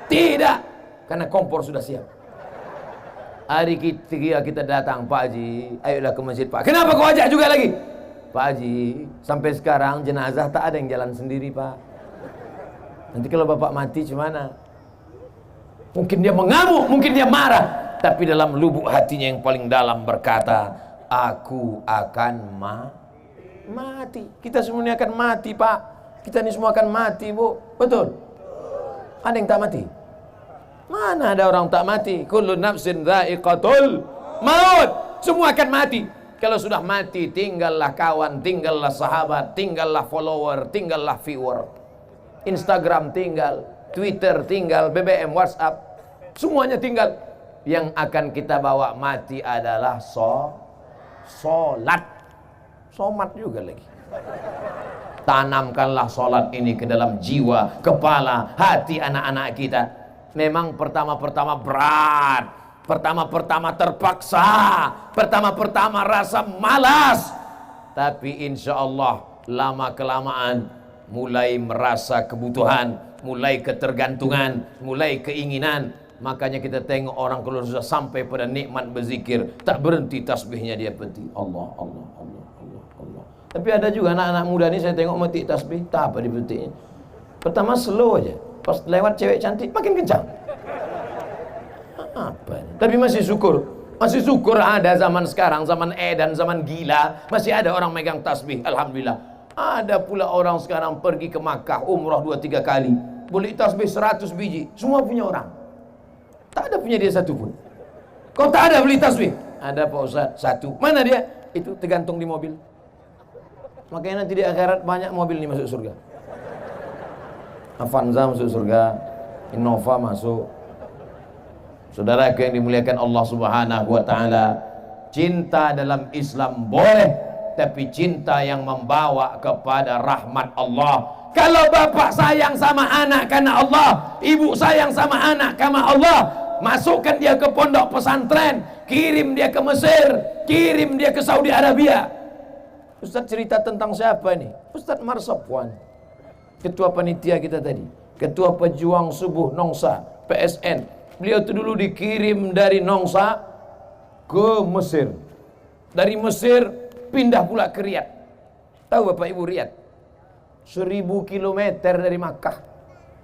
Tidak. Karena kompor sudah siap. Hari ketiga kita datang, Pak Haji, ayolah ke masjid Pak. Kenapa kau ajak juga lagi? Pak Haji, sampai sekarang jenazah tak ada yang jalan sendiri Pak. Nanti kalau Bapak mati gimana? Mungkin dia mengamuk, mungkin dia marah, tapi dalam lubuk hatinya yang paling dalam berkata, aku akan mati. Kita semuanya akan mati Pak. Kita ini semua akan mati Bu. Betul? Ada yang tak mati? Mana ada orang tak mati? Kullu nafsin dha'iqatul maut. Semua akan mati. Kalau sudah mati, tinggallah kawan, tinggallah sahabat, tinggallah follower, tinggallah viewer. Instagram tinggal, Twitter tinggal, BBM, WhatsApp, semuanya tinggal. Yang akan kita bawa mati adalah sholat. Somat juga lagi. Tanamkanlah sholat ini ke dalam jiwa, kepala, hati anak-anak kita. Memang pertama-pertama berat, pertama-pertama terpaksa, pertama-pertama rasa malas, tapi insya Allah lama-kelamaan mulai merasa kebutuhan, mulai ketergantungan, mulai keinginan. Makanya kita tengok orang kalau sudah sampai pada nikmat berzikir, tak berhenti tasbihnya dia penting. Allah, Allah, Allah, Allah, Allah. Tapi ada juga anak-anak muda ini saya tengok metik tasbih, tak apa dipetiknya. Pertama slow aja, pas lewat cewek cantik makin kencang. Apa ini? Tapi masih syukur ada zaman sekarang, zaman edan, zaman gila, masih ada orang megang tasbih, alhamdulillah. Ada pula orang sekarang pergi ke Makkah umrah 2-3 kali, beli tasbih 100 biji, semua punya orang. Tak ada punya dia satu pun. Kau tak ada beli tasbih? Ada Pak Ustaz, 1. Mana dia? Itu tergantung di mobil. Makanya nanti di akhirat banyak mobil nih masuk surga. Avanza masuk surga, Innova masuk. Saudara yang dimuliakan Allah Subhanahu wa taala, cinta dalam Islam boleh, tapi cinta yang membawa kepada rahmat Allah. Kalau bapak sayang sama anak karena Allah, ibu sayang sama anak karena Allah, masukkan dia ke pondok pesantren, kirim dia ke Mesir, kirim dia ke Saudi Arabia. Ustaz cerita tentang siapa nih? Ustaz Marsopwan, ketua panitia kita tadi, ketua pejuang subuh Nongsa, PSN. Beliau itu dulu dikirim dari Nongsa ke Mesir. Dari Mesir pindah pula ke Riyadh. Tahu Bapak Ibu Riyadh? 1000 kilometer dari Makkah.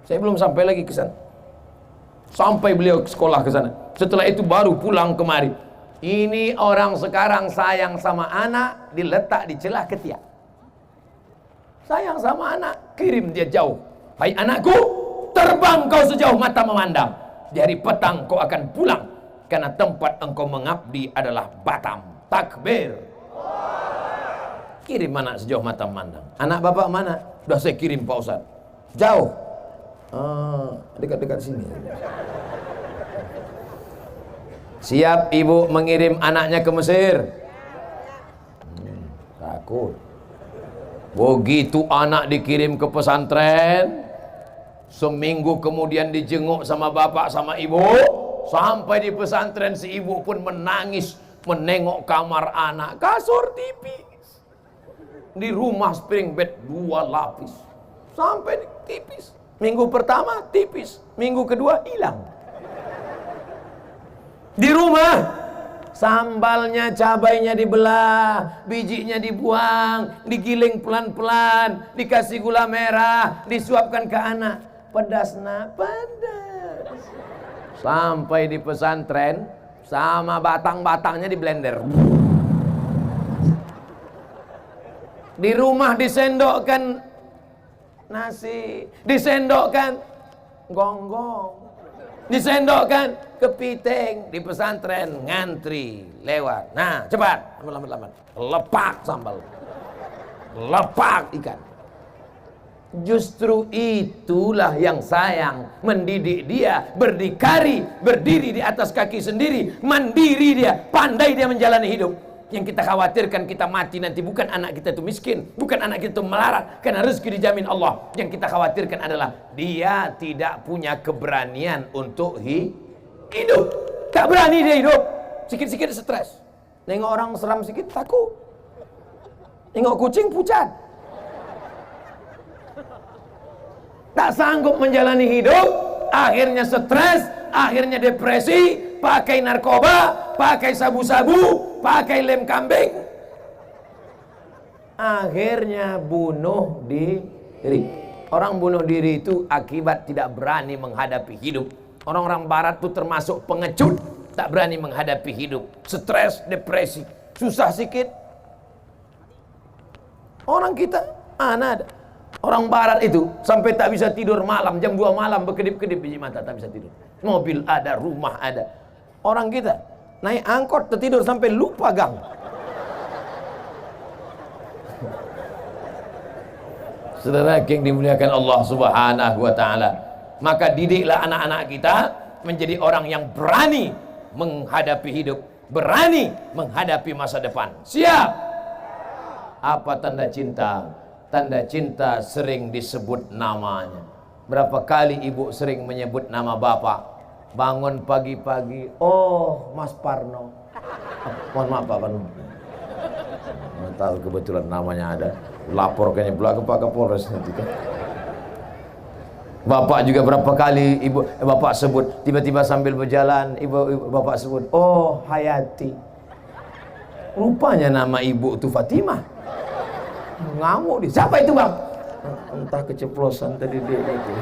Saya belum sampai lagi ke sana. Sampai beliau sekolah ke sana. Setelah itu baru pulang kemari. Ini orang sekarang sayang sama anak, diletak di celah ketiak. Sayang sama anak, kirim dia jauh. Hai anakku, terbang kau sejauh mata memandang. Di hari petang kau akan pulang, karena tempat engkau mengabdi adalah Batam. Takbir. Kirim anak sejauh mata memandang. Anak bapak mana? Sudah saya kirim Pak Ustaz. Jauh. Dekat-dekat sini. Siap ibu mengirim anaknya ke Mesir? Takut. Begitu anak dikirim ke pesantren, seminggu kemudian dijenguk sama bapak sama ibu. Sampai di pesantren si ibu pun menangis menengok kamar anak, kasur tipis. Di rumah spring bed 2 lapis. Sampai tipis. Minggu pertama tipis, minggu kedua hilang. Di rumah sambalnya, cabainya dibelah, bijinya dibuang, digiling pelan-pelan, dikasih gula merah, disuapkan ke anak. Pedas nak, pedas. Sampai di pesantren, sama batang-batangnya di blender. Di rumah disendokkan nasi, disendokkan gonggong, disendokkan kepiting. Di pesantren ngantri lewat. Nah, cepat, lambat-lambat. Lepak sambal, lepak ikan. Justru itulah yang sayang, mendidik dia berdikari, berdiri di atas kaki sendiri, mandiri dia, pandai dia menjalani hidup. Yang kita khawatirkan kita mati nanti bukan anak kita itu miskin, bukan anak kita itu melarat, karena rezeki dijamin Allah. Yang kita khawatirkan adalah dia tidak punya keberanian untuk hidup. Tak berani dia hidup. Sikit-sikit stres. Nengok orang seram sikit takut. Nengok kucing pucat. Tak sanggup menjalani hidup, akhirnya stres, akhirnya depresi, pakai narkoba, pakai sabu-sabu, pakai lem kambing, akhirnya bunuh diri. Orang bunuh diri itu akibat tidak berani menghadapi hidup. Orang-orang barat itu termasuk pengecut, tak berani menghadapi hidup, stres, depresi, susah sikit. Orang kita ada orang barat itu sampai tak bisa tidur malam, jam 2 malam berkedip-kedip biji mata, tak bisa tidur. Mobil ada, rumah ada. Orang kita naik angkot tertidur sampai lupa gang. Saudara yang dimuliakan Allah Subhanahu wa taala, maka didiklah anak-anak kita menjadi orang yang berani menghadapi hidup, berani menghadapi masa depan. Siap? Apa tanda cinta? Tanda cinta sering disebut namanya. Berapa kali ibu sering menyebut nama bapak? Bangun pagi-pagi, oh Mas Parno. Mohon maaf Pak Parno. Nggak tahu kebetulan namanya ada. Laporkannya pula ke Pak Kapolres nanti kan. Bapak juga berapa kali bapak sebut, tiba-tiba sambil berjalan bapak sebut, oh Hayati. Rupanya nama ibu itu Fatimah. Ngamuk dia. Siapa itu bang? Entah keceplosan tadi dia itu.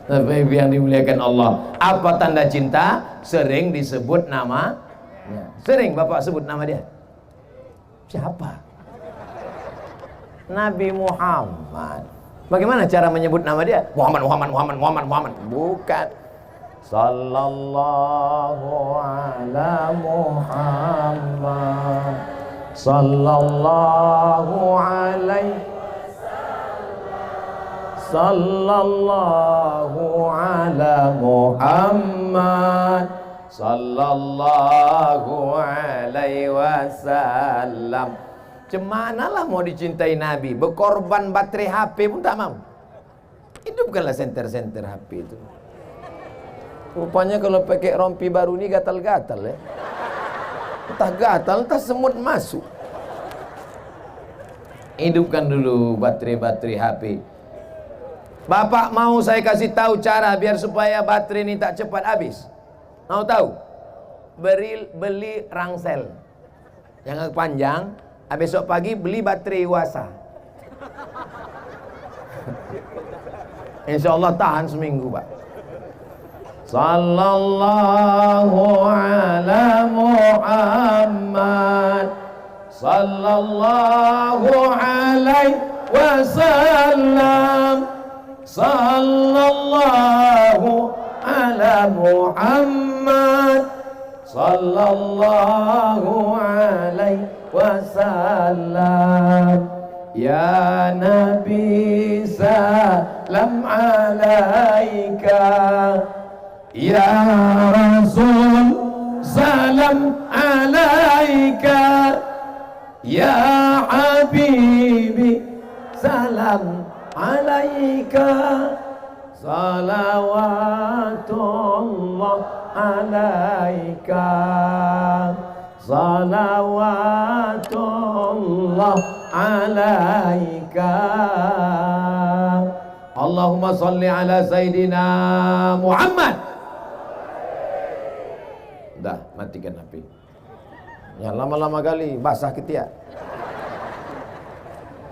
Tapi yang dimuliakan Allah, apa tanda cinta? Sering disebut nama. Sering bapak sebut nama dia. Siapa? Nabi Muhammad. Bagaimana cara menyebut nama dia? Muhammad. Bukan. Sallallahu ala Muhammad. Sallallahu alaihi sallallahu ala Muhammad sallallahu alaihi wasallam. Cemanalah mau dicintai Nabi, berkorban baterai HP pun tak mau. Hidupkanlah senter-senter HP itu. Rupanya kalau pakai rompi baru ini gatal-gatal ya. Entah gatal, entah semut masuk. Hidupkan dulu baterai-baterai HP. Bapak mau saya kasih tahu cara biar supaya baterai ini tak cepat habis. Mau tahu? Beli rangsel yang panjang. Besok pagi beli baterai Wasa. Insya Allah tahan seminggu Pak. Sallallahu ala Muhammad sallallahu alaihi wasallam sallallahu ala Muhammad sallallahu alaihi wasallam. Ya Nabi salam alaika, ya Rasul salam alaika, ya Habib salam alaika salawatullah alaika salawatullah alaika Allahumma salli ala Sayyidina Muhammad. Dah, matikan api. Ya lama-lama kali basah ketiak.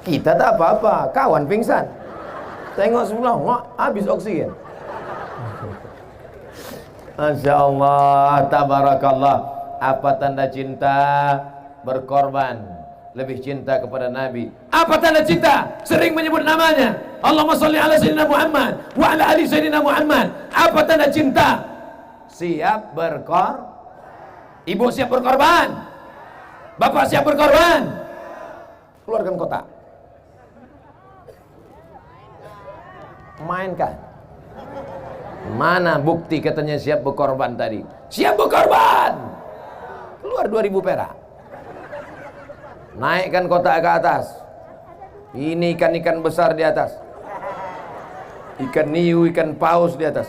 Kita tak apa-apa, kawan pingsan. Tengok sebelah, habis oksigen. Masya Allah, tabarakallah. Apa tanda cinta? Berkorban. Lebih cinta kepada Nabi. Apa tanda cinta? Sering menyebut namanya. Allahumma sholli ala Sayyidina Muhammad wa ala ali Sayyidina Muhammad. Apa tanda cinta? Siap berkorban. Ibu siap berkorban. Bapak siap berkorban. Keluarkan kotak. Mainkan. Mana bukti katanya siap berkorban tadi? Siap berkorban. Keluar 2000 perak. Naikkan kotak ke atas. Ini ikan-ikan besar di atas. Ikan niu, ikan paus di atas.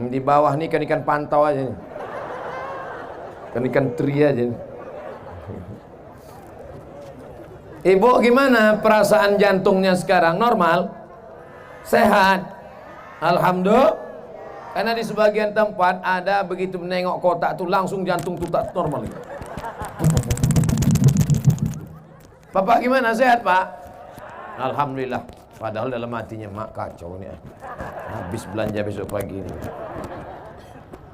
Di bawah ini ikan-ikan pantau aja nih. Ikan-ikan teri aja nih. Ibu gimana perasaan jantungnya sekarang? Normal? Sehat? Alhamdulillah. Karena di sebagian tempat ada begitu menengok kotak tuh langsung jantung tuh tak normal. Bapak gimana? Sehat Pak? Alhamdulillah. Padahal dalam hatinya mak kacau nih. Habis belanja besok pagi ini.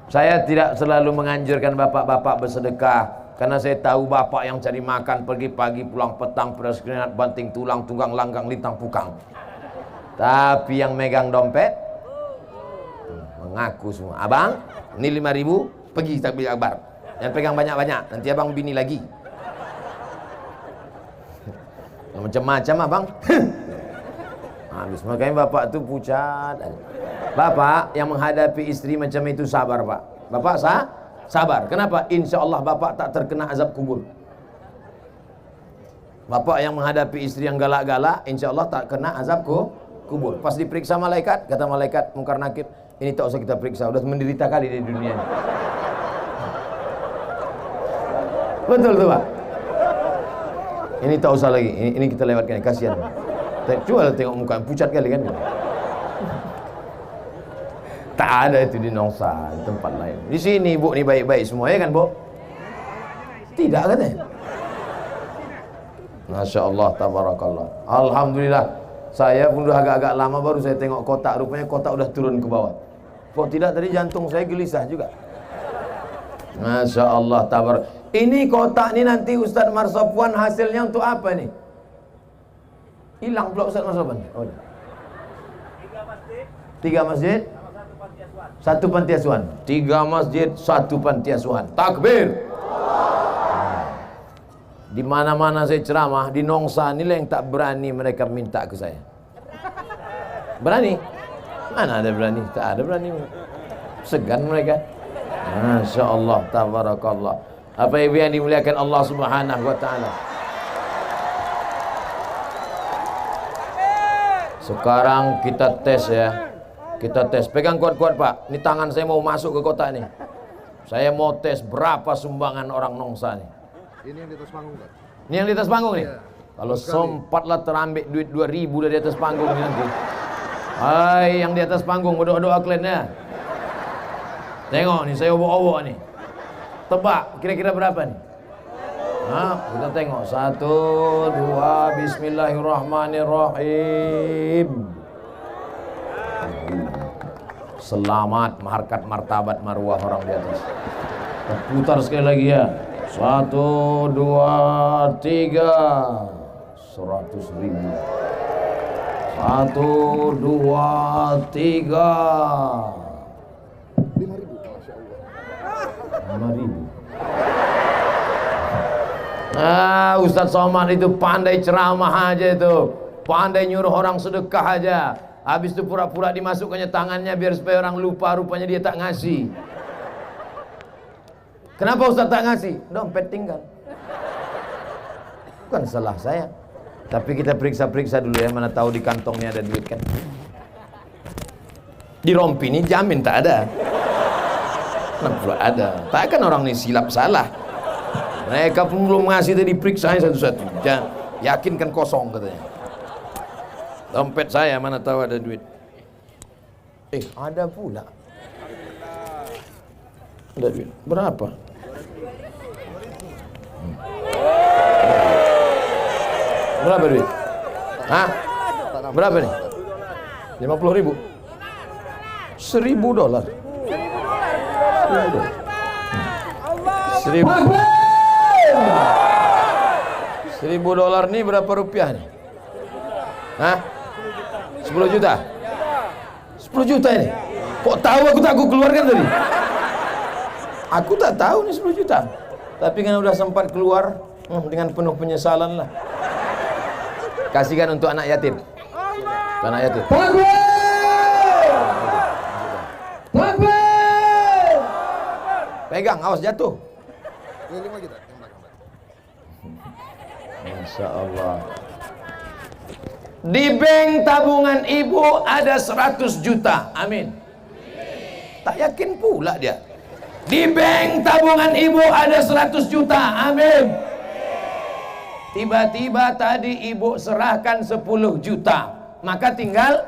Saya tidak selalu menganjurkan bapak-bapak bersedekah, karena saya tahu bapak yang cari makan pergi pagi pulang petang, pedas keringat, banting tulang, tunggang langgang, lintang pukang. Tapi yang megang dompet mengaku semua. Abang, ini 5.000, pergi takbir akbar. Yang pegang banyak-banyak, nanti abang bini lagi. Macam-macam abang. Habis makanya bapak tu pucat. Bapak yang menghadapi istri macam itu sabar Pak. Bapak sabar. Kenapa? Insya Allah bapak tak terkena azab kubur. Bapak yang menghadapi istri yang galak-galak, insya Allah tak kena azab kubur. Pas diperiksa malaikat, kata malaikat Mungkar Nakir, ini tak usah kita periksa, udah menderita kali di dunia ini. Betul tuh Pak. Ini tak usah lagi, ini kita lewatkan, kasihan. Jual tengok muka pucat kali kan. Tak ada itu di Nongsa, di tempat lain. Di sini Bu ni baik-baik semua ya kan Bu? Tidak katanya. Masya Allah, tabarakallah. Alhamdulillah. Saya pun udah agak-agak lama baru saya tengok kotak, rupanya kotak udah turun ke bawah. Kok tidak tadi jantung saya gelisah juga. Masya Allah, tabar. Ini kotak ini nanti Ustadz Marsopuan hasilnya untuk apa nih? Hilang pula Ustadz Marsopuan. Oh. 3 masjid, 1 panti asuhan. 3 masjid, 1 panti asuhan. Takbir. Di mana-mana saya ceramah, di Nongsa inilah yang tak berani mereka minta ke saya. Berani? Mana ada berani? Tak ada berani. Segan mereka. Masya Allah, tabarakallah. Apa ibu yang dimuliakan Allah Subhanahu wa ta'ala. Sekarang kita tes ya. Kita tes. Pegang kuat-kuat Pak. Ini tangan saya mau masuk ke kotak nih. Saya mau tes berapa sumbangan orang Nongsa nih. Ini yang di atas panggung Pak. Ini yang di atas panggung nih? Iya. Kalau sempatlah terambil duit 2.000 dari atas panggung ini nanti. Hai yang di atas panggung berdoa-doa kliennya. Tengok nih saya obok-obok nih. Tebak kira-kira berapa nih? Nah, kita tengok 1, 2, bismillahirrahmanirrahim. Selamat harkat martabat marwah orang di atas. Kita putar sekali lagi ya. 1, 2, 3. 100.000. 1, 2, 3. 5.000, Masya Allah. 5.000. Ustadz Somad itu pandai ceramah aja itu, pandai nyuruh orang sedekah aja. Habis itu pura-pura dimasukkannya tangannya biar supaya orang lupa, rupanya dia tak ngasih. Kenapa Ustadz tak ngasih? Dompet tinggal. Bukan salah saya. Tapi kita periksa-periksa dulu ya, mana tahu di kantongnya ada duit kan. Di rompi ini jamin tak ada. Kenapa ada? Takkan orang ini silap salah. Mereka pun belum ngasih tadi, periksa satu-satu. Yakinkan kosong katanya. Dompet saya mana tahu ada duit. Ada pula. Ada duit. Berapa? Berapa duit? Hah? Berapa nih? 50.000? $1.000. $1.000 nih berapa rupiah nih? Hah? 10 juta? 10 juta ini? Kok tahu aku keluarkan tadi? Aku tak tahu nih 10 juta. Tapi kan udah sempat keluar dengan penuh penyesalan lah. Kasihkan untuk anak yatim. Untuk anak yatim. Pegang, awas jatuh. Keliling lagi tak? Yang belakang. Masya Allah. Di bank tabungan ibu ada 100 juta. Amin. Tak yakin pula dia. Di bank tabungan ibu ada 100 juta. Amin. Tiba-tiba tadi ibu serahkan 10 juta. Maka tinggal,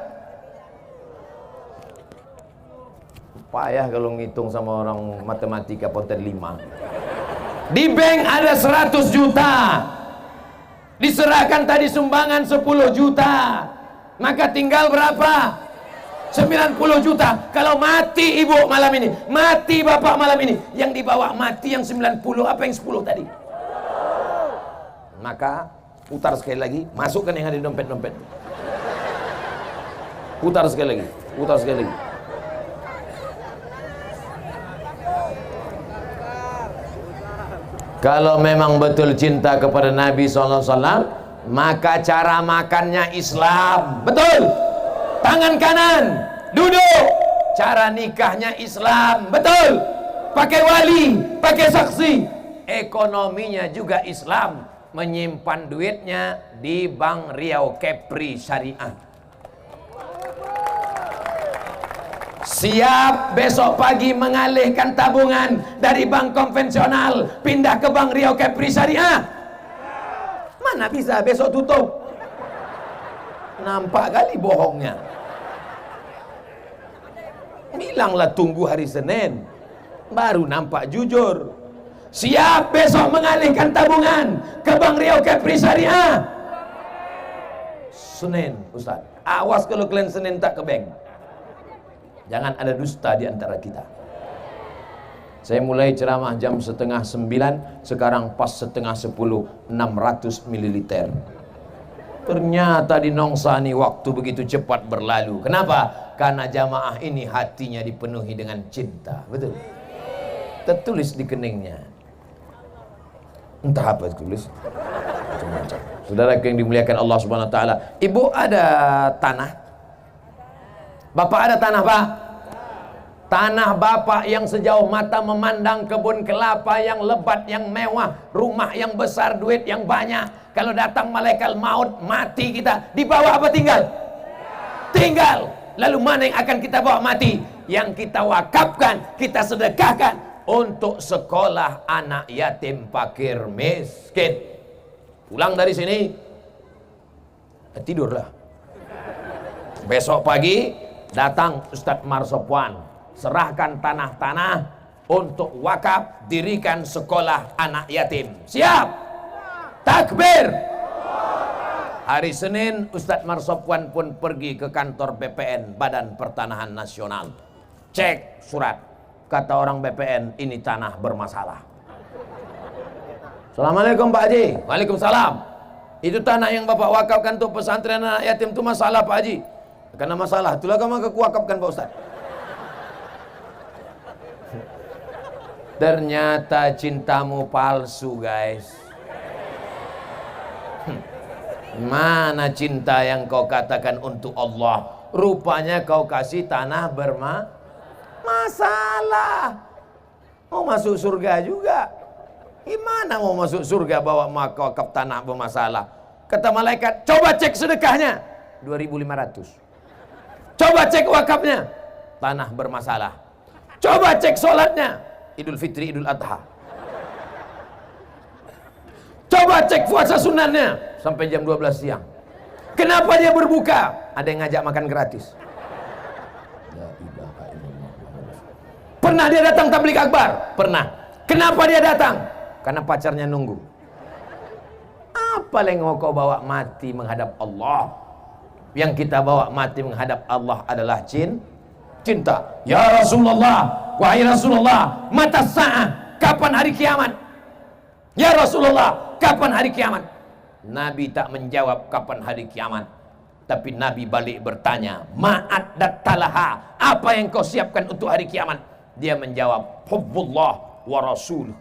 payah kalau ngitung sama orang matematika poten 5. Di bank ada 100 juta. Diserahkan tadi sumbangan 10 juta. Maka tinggal berapa? 90 juta. Kalau mati ibu malam ini, mati bapak malam ini, yang dibawa mati yang 90, apa yang 10 tadi? Maka putar sekali lagi, masukkan yang ada di dompet-dompet. Putar sekali lagi, putar sekali lagi. Kalau memang betul cinta kepada Nabi SAW, maka cara makannya Islam. Betul. Tangan kanan, duduk. Cara nikahnya Islam. Betul. Pakai wali, pakai saksi. Ekonominya juga Islam. Menyimpan duitnya di Bank Riau Kepri Syariah. Siap besok pagi mengalihkan tabungan dari bank konvensional pindah ke Bank Riau Kepri Syariah? Mana bisa, besok tutup. Nampak kali bohongnya. Bilanglah tunggu hari Senin, baru nampak jujur. Siap besok mengalihkan tabungan ke Bank Riau Kepri Syariah? Senin, Ustaz. Awas kalau kalian Senin tak ke bank. Jangan ada dusta di antara kita. Saya mulai ceramah jam 8:30, sekarang pas 9:30, 600 ml. Ternyata di Nongsani waktu begitu cepat berlalu. Kenapa? Karena jamaah ini hatinya dipenuhi dengan cinta. Betul? Tertulis di keningnya. Entah apa tulis. Macam-macam. Saudara yang dimuliakan Allah Subhanahu wa taala, ibu ada tanah? Bapak ada tanah, Pak? Tanah bapak yang sejauh mata memandang, kebun kelapa yang lebat, yang mewah, rumah yang besar, duit yang banyak. Kalau datang malaikat maut, mati kita, dibawa apa tinggal? Tinggal. Lalu mana yang akan kita bawa mati? Yang kita wakafkan, kita sedekahkan untuk sekolah anak yatim fakir miskin. Pulang dari sini, tidurlah. Besok pagi datang Ustadz Marsopwan, serahkan tanah-tanah untuk wakaf, dirikan sekolah anak yatim. Siap? Takbir. Hari Senin Ustadz Marsopwan pun pergi ke kantor BPN, Badan Pertanahan Nasional. Cek surat, kata orang BPN, ini tanah bermasalah. Assalamualaikum Pak Haji. Waalaikumsalam. Itu tanah yang Bapak wakafkan untuk pesantren anak yatim itu masalah Pak Haji. Karena masalah, itulah kamu wakafkan Pak Ustadz. Ternyata cintamu palsu, guys. Mana cinta yang kau katakan untuk Allah? Rupanya kau kasih tanah bermasalah. Mau masuk surga juga. Gimana mau masuk surga bawa wakaf tanah bermasalah? Kata malaikat, coba cek sedekahnya, 2.500. Coba cek wakafnya, tanah bermasalah. Coba cek sholatnya, Idul Fitri, Idul Adha. Coba cek puasa sunatnya, sampai jam 12 siang. Kenapa dia berbuka? Ada yang ngajak makan gratis. Pernah dia datang tablik akbar? Pernah. Kenapa dia datang? Karena pacarnya nunggu. Apa yang kau bawa mati menghadap Allah? Yang kita bawa mati menghadap Allah adalah cinta. Ya Rasulullah, wahai Rasulullah, mata sa'ah, kapan hari kiamat? Ya Rasulullah, kapan hari kiamat? Nabi tak menjawab kapan hari kiamat, tapi Nabi balik bertanya, ma'addat talaha, apa yang kau siapkan untuk hari kiamat? Dia menjawab, hubbullah wa rasuluh,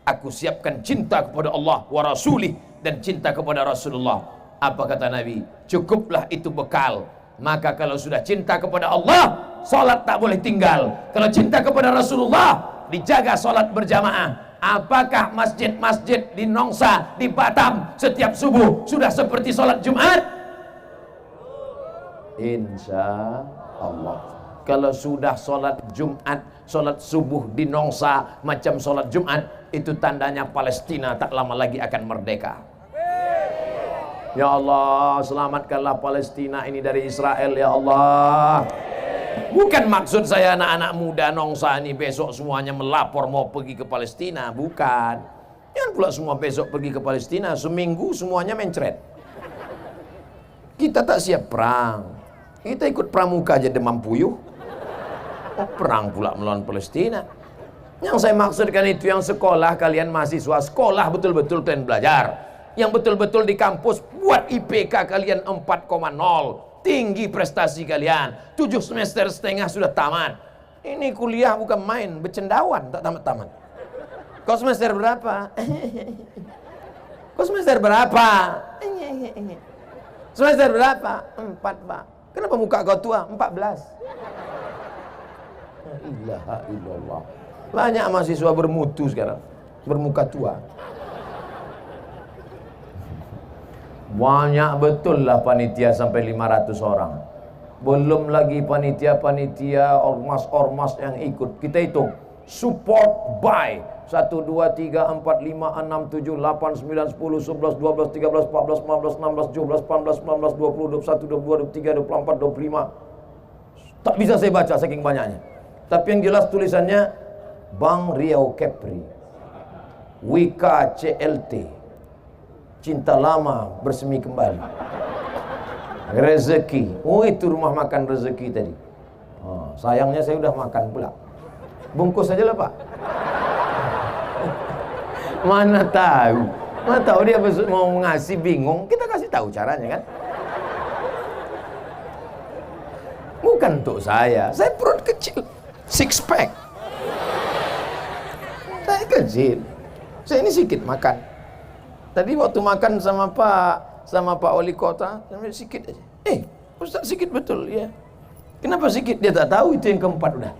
aku siapkan cinta kepada Allah wa rasulih, dan cinta kepada Rasulullah. Apa kata Nabi? Cukuplah itu bekal. Maka kalau sudah cinta kepada Allah, salat tak boleh tinggal. Kalau cinta kepada Rasulullah, dijaga salat berjamaah. Apakah masjid-masjid di Nongsa, di Batam setiap subuh sudah seperti salat Jumat? Insya Allah. Kalau sudah salat Jumat, salat subuh di Nongsa macam salat Jumat, itu tandanya Palestina tak lama lagi akan merdeka. Ya Allah, selamatkanlah Palestina ini dari Israel, ya Allah. Bukan maksud saya anak-anak muda Nongsa ini besok semuanya melapor mau pergi ke Palestina, bukan. Jangan pula semua besok pergi ke Palestina, seminggu semuanya mencret. Kita tak siap perang. Kita ikut pramuka aja demam puyuh. Oh, perang pula melawan Palestina. Yang saya maksudkan itu yang sekolah, kalian mahasiswa sekolah betul-betul kalian belajar. Yang betul-betul di kampus buat IPK kalian 4,0. Tinggi prestasi kalian. 7 semester setengah sudah tamat. Ini kuliah bukan main, bercendawan tak tamat-tamat. Kau semester berapa? Kau semester berapa? Semester berapa? 4, Pak. Kenapa muka kau tua? 14. La ilaha illallah. Banyak mahasiswa bermutu sekarang, bermuka tua. Banyak betul lah panitia sampai 500 orang. Belum lagi panitia-panitia, ormas-ormas yang ikut. Kita hitung. Support by 1, 2, 3, 4, 5, 6, 7, 8, 9, 10, 11, 12, 13, 14, 15, 16, 17, 18, 19, 20, 21, 22, 23, 24, 25. Tak bisa saya baca saking banyaknya. Tapi yang jelas tulisannya Bang Riau Kepri, Wika CLT, cinta lama bersemi kembali, rezeki. Oh, itu rumah makan rezeki tadi. Oh, sayangnya saya udah makan pula. Bungkus saja lah, Pak. Mana tahu dia besok mau ngasih bingung, kita kasih tahu caranya kan. Bukan untuk saya perut kecil, 6 pack. Saya kecil, saya ini sedikit makan. Tadi waktu makan sama Pak Wali Kota, sikit aja. Ustaz sikit betul ya. Kenapa sikit? Dia tak tahu itu yang keempat udah.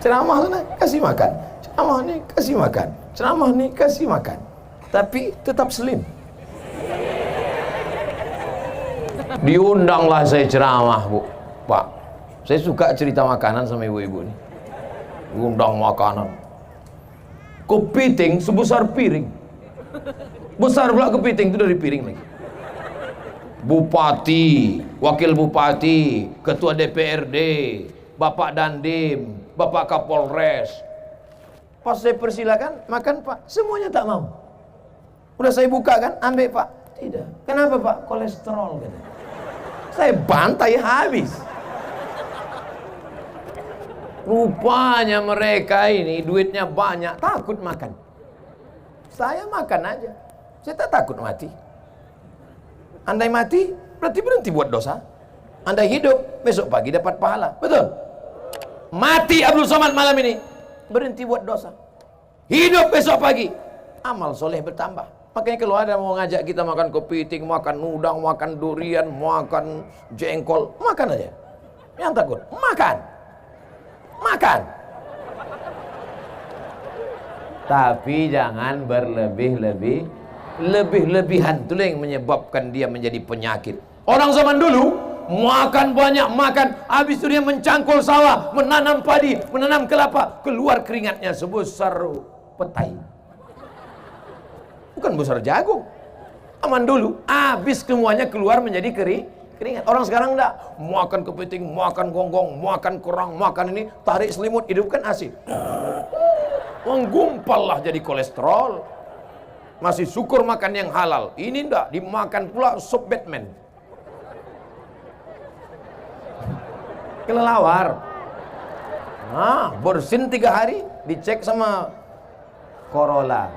Ceramah sana kasih makan, ceramah nih kasih makan, ceramah nih kasih makan. Tapi tetap slim. Diundanglah saya ceramah, Bu. Pak, saya suka cerita makanan sama ibu-ibu nih. Diundang makanan. Kepiting sebesar piring. Besar pula kepiting itu dari piring lagi. Bupati, wakil bupati, ketua DPRD, Bapak Dandim, Bapak Kapolres. Pas saya persilakan, makan Pak, semuanya tak mau. Udah saya buka kan, ambil Pak. Tidak. Kenapa Pak? Kolesterol katanya. Saya bantai habis. Rupanya mereka ini duitnya banyak, takut makan. Saya makan aja. Saya tak takut mati. Andai mati, berarti berhenti buat dosa. Andai hidup, besok pagi dapat pahala. Betul? Mati Abdul Somad malam ini, berhenti buat dosa. Hidup besok pagi, amal soleh bertambah. Makanya kalau ada mau ngajak kita makan kepiting, makan udang, makan durian, makan jengkol, makan aja. Yang takut, makan. Makan. Tapi jangan berlebih-lebih. Lebih-lebihan itulah yang menyebabkan dia menjadi penyakit. Orang zaman dulu makan banyak, makan, habis itu dia mencangkul sawah, menanam padi, menanam kelapa, keluar keringatnya sebesar petai, bukan besar jagung. Zaman dulu habis semuanya keluar menjadi keringat. Orang sekarang enggak, makan kepiting, makan gonggong, makan kerang, makan ini, tarik selimut, hidupkan asin, menggumpal lah jadi kolesterol. Masih syukur makan yang halal. Ini enggak, dimakan pula sup Batman. Kelelawar. Nah, bersin 3 hari, dicek sama Corolla.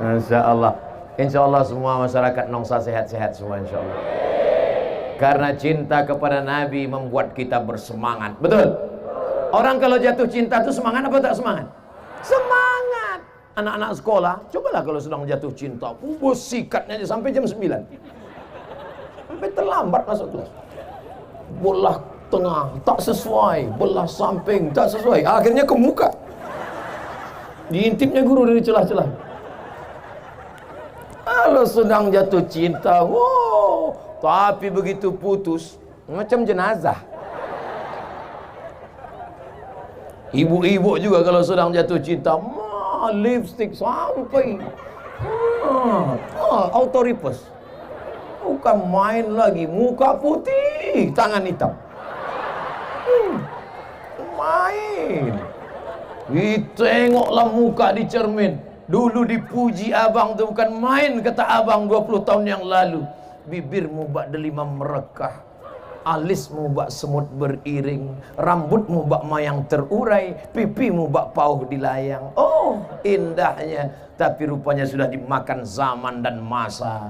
Insya Allah. Insya Allah semua masyarakat Nongsa sehat-sehat semua insya Allah. Karena cinta kepada Nabi membuat kita bersemangat. Betul? Orang kalau jatuh cinta itu semangat apa tak semangat? Semangat. Anak-anak sekolah, cobalah kalau sedang jatuh cinta, sikatnya aja sampai jam 9. Sampai terlambat masuk kelas. Belah tengah tak sesuai, belah samping tak sesuai, akhirnya ke muka. Diintipnya guru dari celah-celah. Kalau sedang jatuh cinta, wow, tapi begitu putus macam jenazah. Ibu-ibu juga kalau sedang jatuh cinta, lipstick sampai autoripes. Bukan main lagi, muka putih, tangan hitam. Main. Ditengoklah muka di cermin. Dulu dipuji abang tu bukan main, kata abang 20 tahun yang lalu. Bibirmu bak delima merekah, alismu bak semut beriring, rambutmu bak mayang terurai, pipimu bak pauh dilayang. Oh, indahnya, tapi rupanya sudah dimakan zaman dan masa.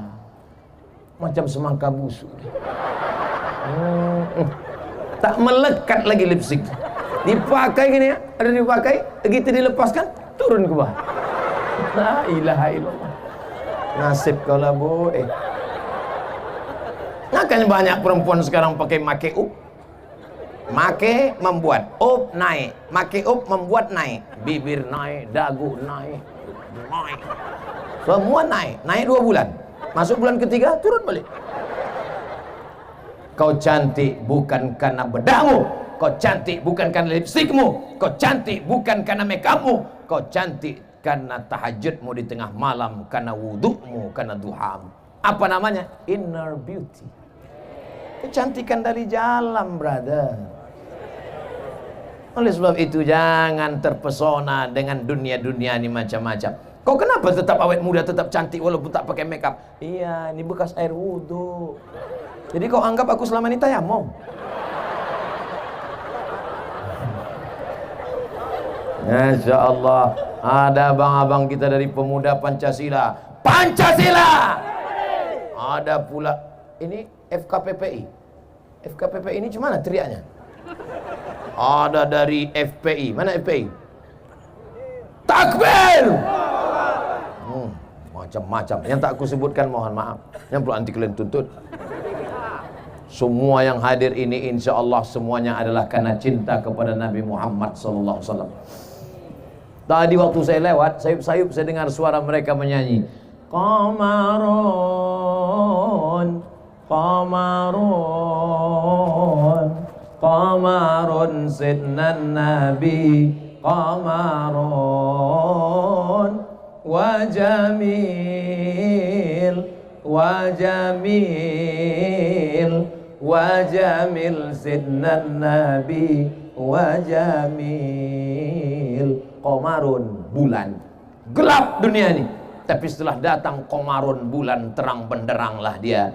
Macam semangka busuk. Tak melekat lagi lipstick. Dipakai gini ya, ada dipakai, begitu dilepaskan, turun ke bawah. La ilaha illallah. Nasib kau lah bu. Makanya banyak perempuan sekarang pakai make up. Make membuat up naik, make up membuat naik, bibir naik, dagu naik, naik, semua naik, naik 2 bulan. Masuk bulan ketiga turun balik. Kau cantik bukan karena bedakmu, kau cantik bukan karena lipstikmu, kau cantik bukan karena make upmu, kau cantik karena tahajudmu di tengah malam, karena wudukmu, karena duhamu. Apa namanya? Inner beauty. Kecantikan dari dalam, brother. Oleh sebab itu jangan terpesona dengan dunia-dunia ini macam-macam. Kau kenapa tetap awet muda, tetap cantik walaupun tak pakai makeup? Iya, ini bekas air wudhu. Jadi kau anggap aku selama ini tayamum? Masya Allah, ada abang-abang kita dari pemuda Pancasila. Pancasila! Ada pula, ini FKPPI. FKPPI ini cuma teriaknya? Ada dari FPI. Mana FPI? Takbir! Macam-macam. Yang tak aku sebutkan mohon maaf. Yang perlu nanti kalian tuntut. Semua yang hadir ini insya Allah semuanya adalah karena cinta kepada Nabi Muhammad SAW. Tadi waktu saya lewat, sayup-sayup saya dengar suara mereka menyanyi. Qamarun, Qamarun, Qamarun sidnan Nabi, Qamarun, wa jamil, wa jamil, wa jamil sidnan Nabi, wa jamil. Qamarun, bulan. Gelap dunia ini. Tapi setelah datang Qamarun, bulan, terang benderanglah dia.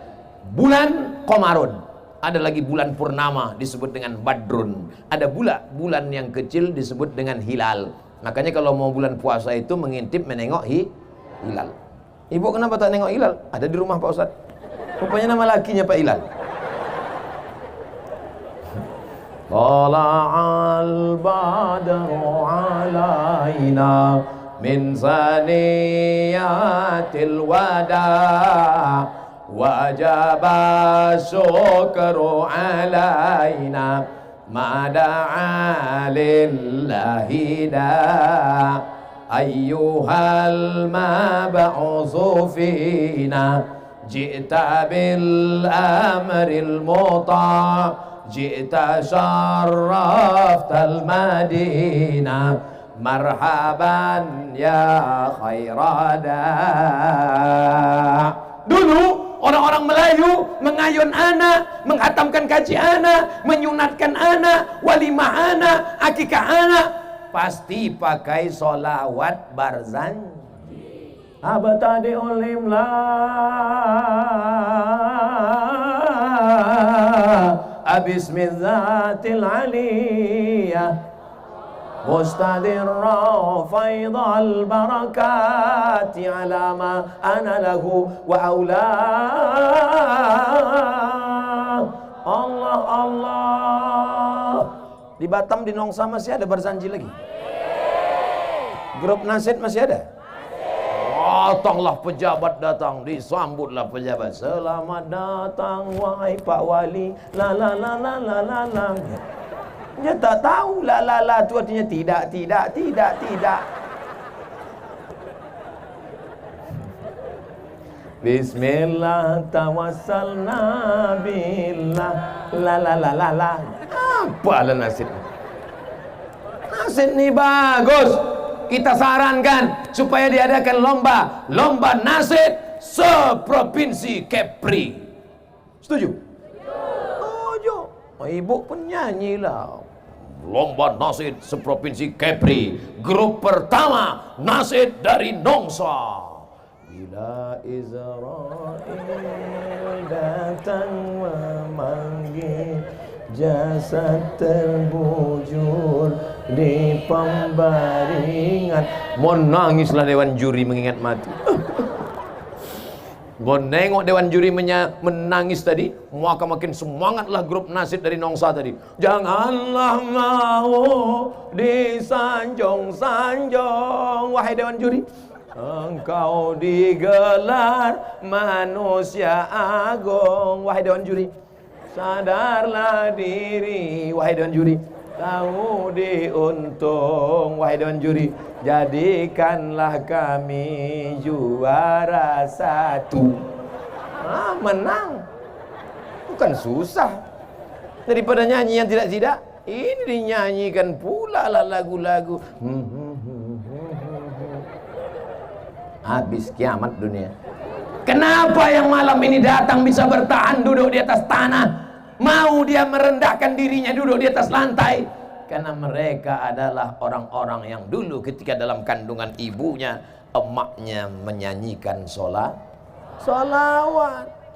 Bulan Qamarun. Ada lagi bulan purnama disebut dengan Badrun. Ada pula bulan yang kecil disebut dengan Hilal. Makanya kalau mau bulan puasa itu mengintip menengok hilal. Ibu kenapa tak nengok hilal? Ada di rumah Pak Ustadz. Rupanya nama lakinya Pak Hilal. Tala'al badru alaina min saniyatil wada wajaba syukru alaina ma da'a lillahi da ayyuhal mab'utsu fina ji'ta bil amril muta' ji'ta syarraftal madinah marhaban ya khairada. Dulu orang-orang Melayu mengayun anak, menghatamkan kaji anak, menyunatkan anak, walimah anak, akikah anak, pasti pakai solawat barzanji. Abtadi ulimla abismillatil aliyah mustadirra faidal barakati ala ma ana lahu wa aula. Allah Allah. Di Batam, di Nongsa masih ada barzanji lagi? Grup Nasid masih ada? Datanglah pejabat, datang, disambutlah pejabat. Selamat datang wahai Pak Wali. La la la la la la la. Dia tak tahu la la la itu artinya tidak, tidak, tidak, tidak. Bismillah tawassalna billah la la la la la. Apalah Nasid? Nasid ni bagus. Kita sarankan supaya diadakan lomba nasid seprovinsi Kepri. Setuju? Setuju. Oh, ibu pun nyanyilah. Lomba nasid seprovinsi Kepri. Grup pertama nasid dari Nongsa. Bila Israel datang memanggil, jasad terbujur di pembaringan. Mau nangislah dewan juri mengingat mati. Mau nengok dewan juri menangis tadi, maka makin semangatlah grup nasid dari Nongsa tadi. Janganlah mau disanjung-sanjung, wahai dewan juri. Engkau digelar manusia agung, wahai dewan juri. Sadarlah diri, wahai dewan juri. Tahu diuntung, wahai dewan juri. Jadikanlah kami juara satu. Menang. Bukan susah. Daripada nyanyi yang tidak-tidak, ini dinyanyikan pula lah lagu-lagu. Habis kiamat dunia. Kenapa yang malam ini datang bisa bertahan duduk di atas tanah? Mau dia merendahkan dirinya duduk di atas lantai? Karena mereka adalah orang-orang yang dulu ketika dalam kandungan ibunya, emaknya menyanyikan solawat.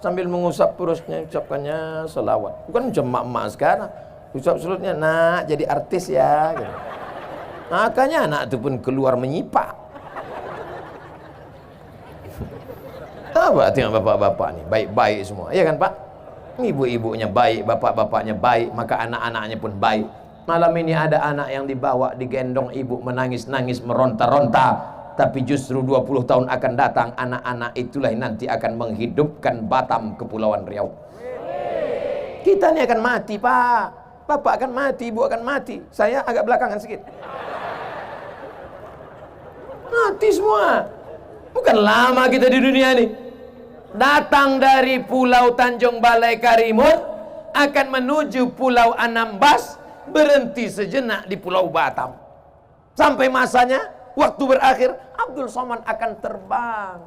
Sambil mengusap perutnya, ucapkannya solawat. Bukan macam emak-emak sekarang. Usap perutnya, nak jadi artis ya. Gitu. Makanya anak itu pun keluar menyipak. Apa tengok bapak-bapak nih, baik-baik semua. Iya kan Pak? Ibu-ibunya baik, bapak-bapaknya baik, maka anak-anaknya pun baik. Malam ini ada anak yang dibawa, digendong ibu, menangis-nangis, meronta-ronta. Tapi justru 20 tahun akan datang, anak-anak itulah yang nanti akan menghidupkan Batam, Kepulauan Riau. Kita ini akan mati Pak. Bapak akan mati, ibu akan mati. Saya agak belakangan sedikit. Mati semua. Bukan lama kita di dunia ini. Datang dari Pulau Tanjung Balai Karimun akan menuju Pulau Anambas, berhenti sejenak di Pulau Batam. Sampai masanya, waktu berakhir, Abdul Somad akan terbang.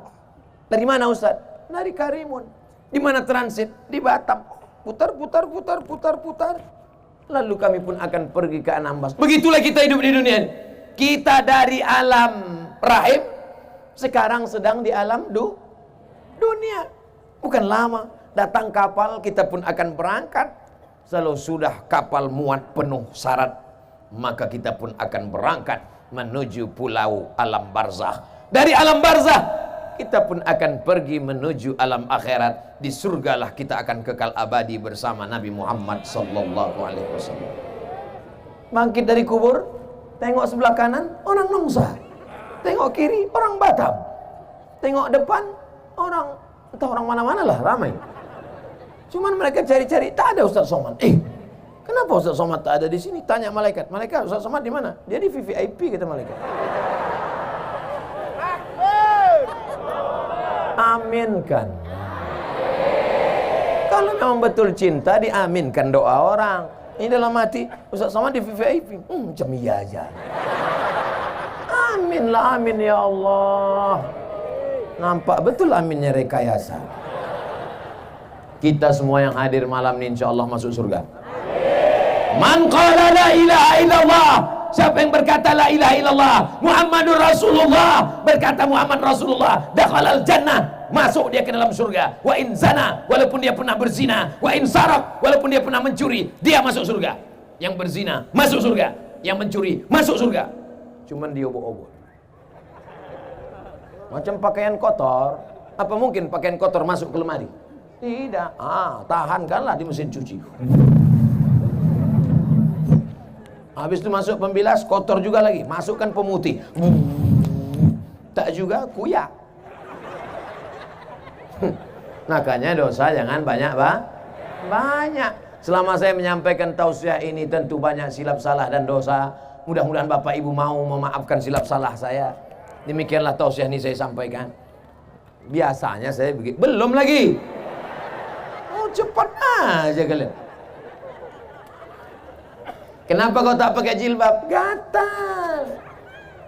Dari mana Ustaz? Dari Karimun. Di mana transit? Di Batam. Putar. Lalu kami pun akan pergi ke Anambas. Begitulah kita hidup di dunia ini. Kita dari alam rahim, sekarang sedang di alam dunia. Bukan lama, datang kapal, kita pun akan berangkat. Kalau sudah kapal muat penuh syarat, maka kita pun akan berangkat menuju pulau alam barzah. Dari alam barzah, kita pun akan pergi menuju alam akhirat. Di surgalah kita akan kekal abadi bersama Nabi Muhammad sallallahu alaihi wasallam. Bangkit dari kubur, tengok sebelah kanan, orang Nongsa. Tengok kiri, orang Batam. Tengok depan, orang entah orang mana-mana lah, ramai. Cuman mereka cari-cari, tak ada Ustaz Somad. Kenapa Ustaz Somad tak ada di sini? Tanya malaikat. Malaikat, Ustaz Somad di mana? Dia di VVIP, kata malaikat. Aminkan. Kalau memang betul cinta, diaminkan doa orang. Ini dalam hati, Ustaz Somad di VIP. Macam iya aja. Aminlah, amin ya Allah. Nampak betul aminnya rekayasa. Kita semua yang hadir malam ini insya Allah masuk surga. Man qala la ilaha illallah. Siapa yang berkata la ilaha illallah Muhammadur Rasulullah, berkata Muhammad Rasulullah, dakhalal jannah, masuk dia ke dalam surga. Wa in zana, walaupun dia pernah berzina. Wa in sarak, walaupun dia pernah mencuri, dia masuk surga. Yang berzina masuk surga, yang mencuri masuk surga. Cuman diobok-obok. Macam pakaian kotor. Apa mungkin pakaian kotor masuk ke lemari? Tidak. Tahankanlah di mesin cuci. Habis itu masuk pembilas, kotor juga lagi. Masukkan pemutih. Tak juga kuyak. Makanya dosa jangan banyak, banyak. Selama saya menyampaikan tausiah ini tentu banyak silap salah dan dosa. Mudah-mudahan Bapak Ibu mau memaafkan silap salah saya. Demikianlah tausiah ini saya sampaikan. Biasanya saya begitu. Belum lagi. Cepat aja kalian. Kenapa kau tak pakai jilbab? Gatal.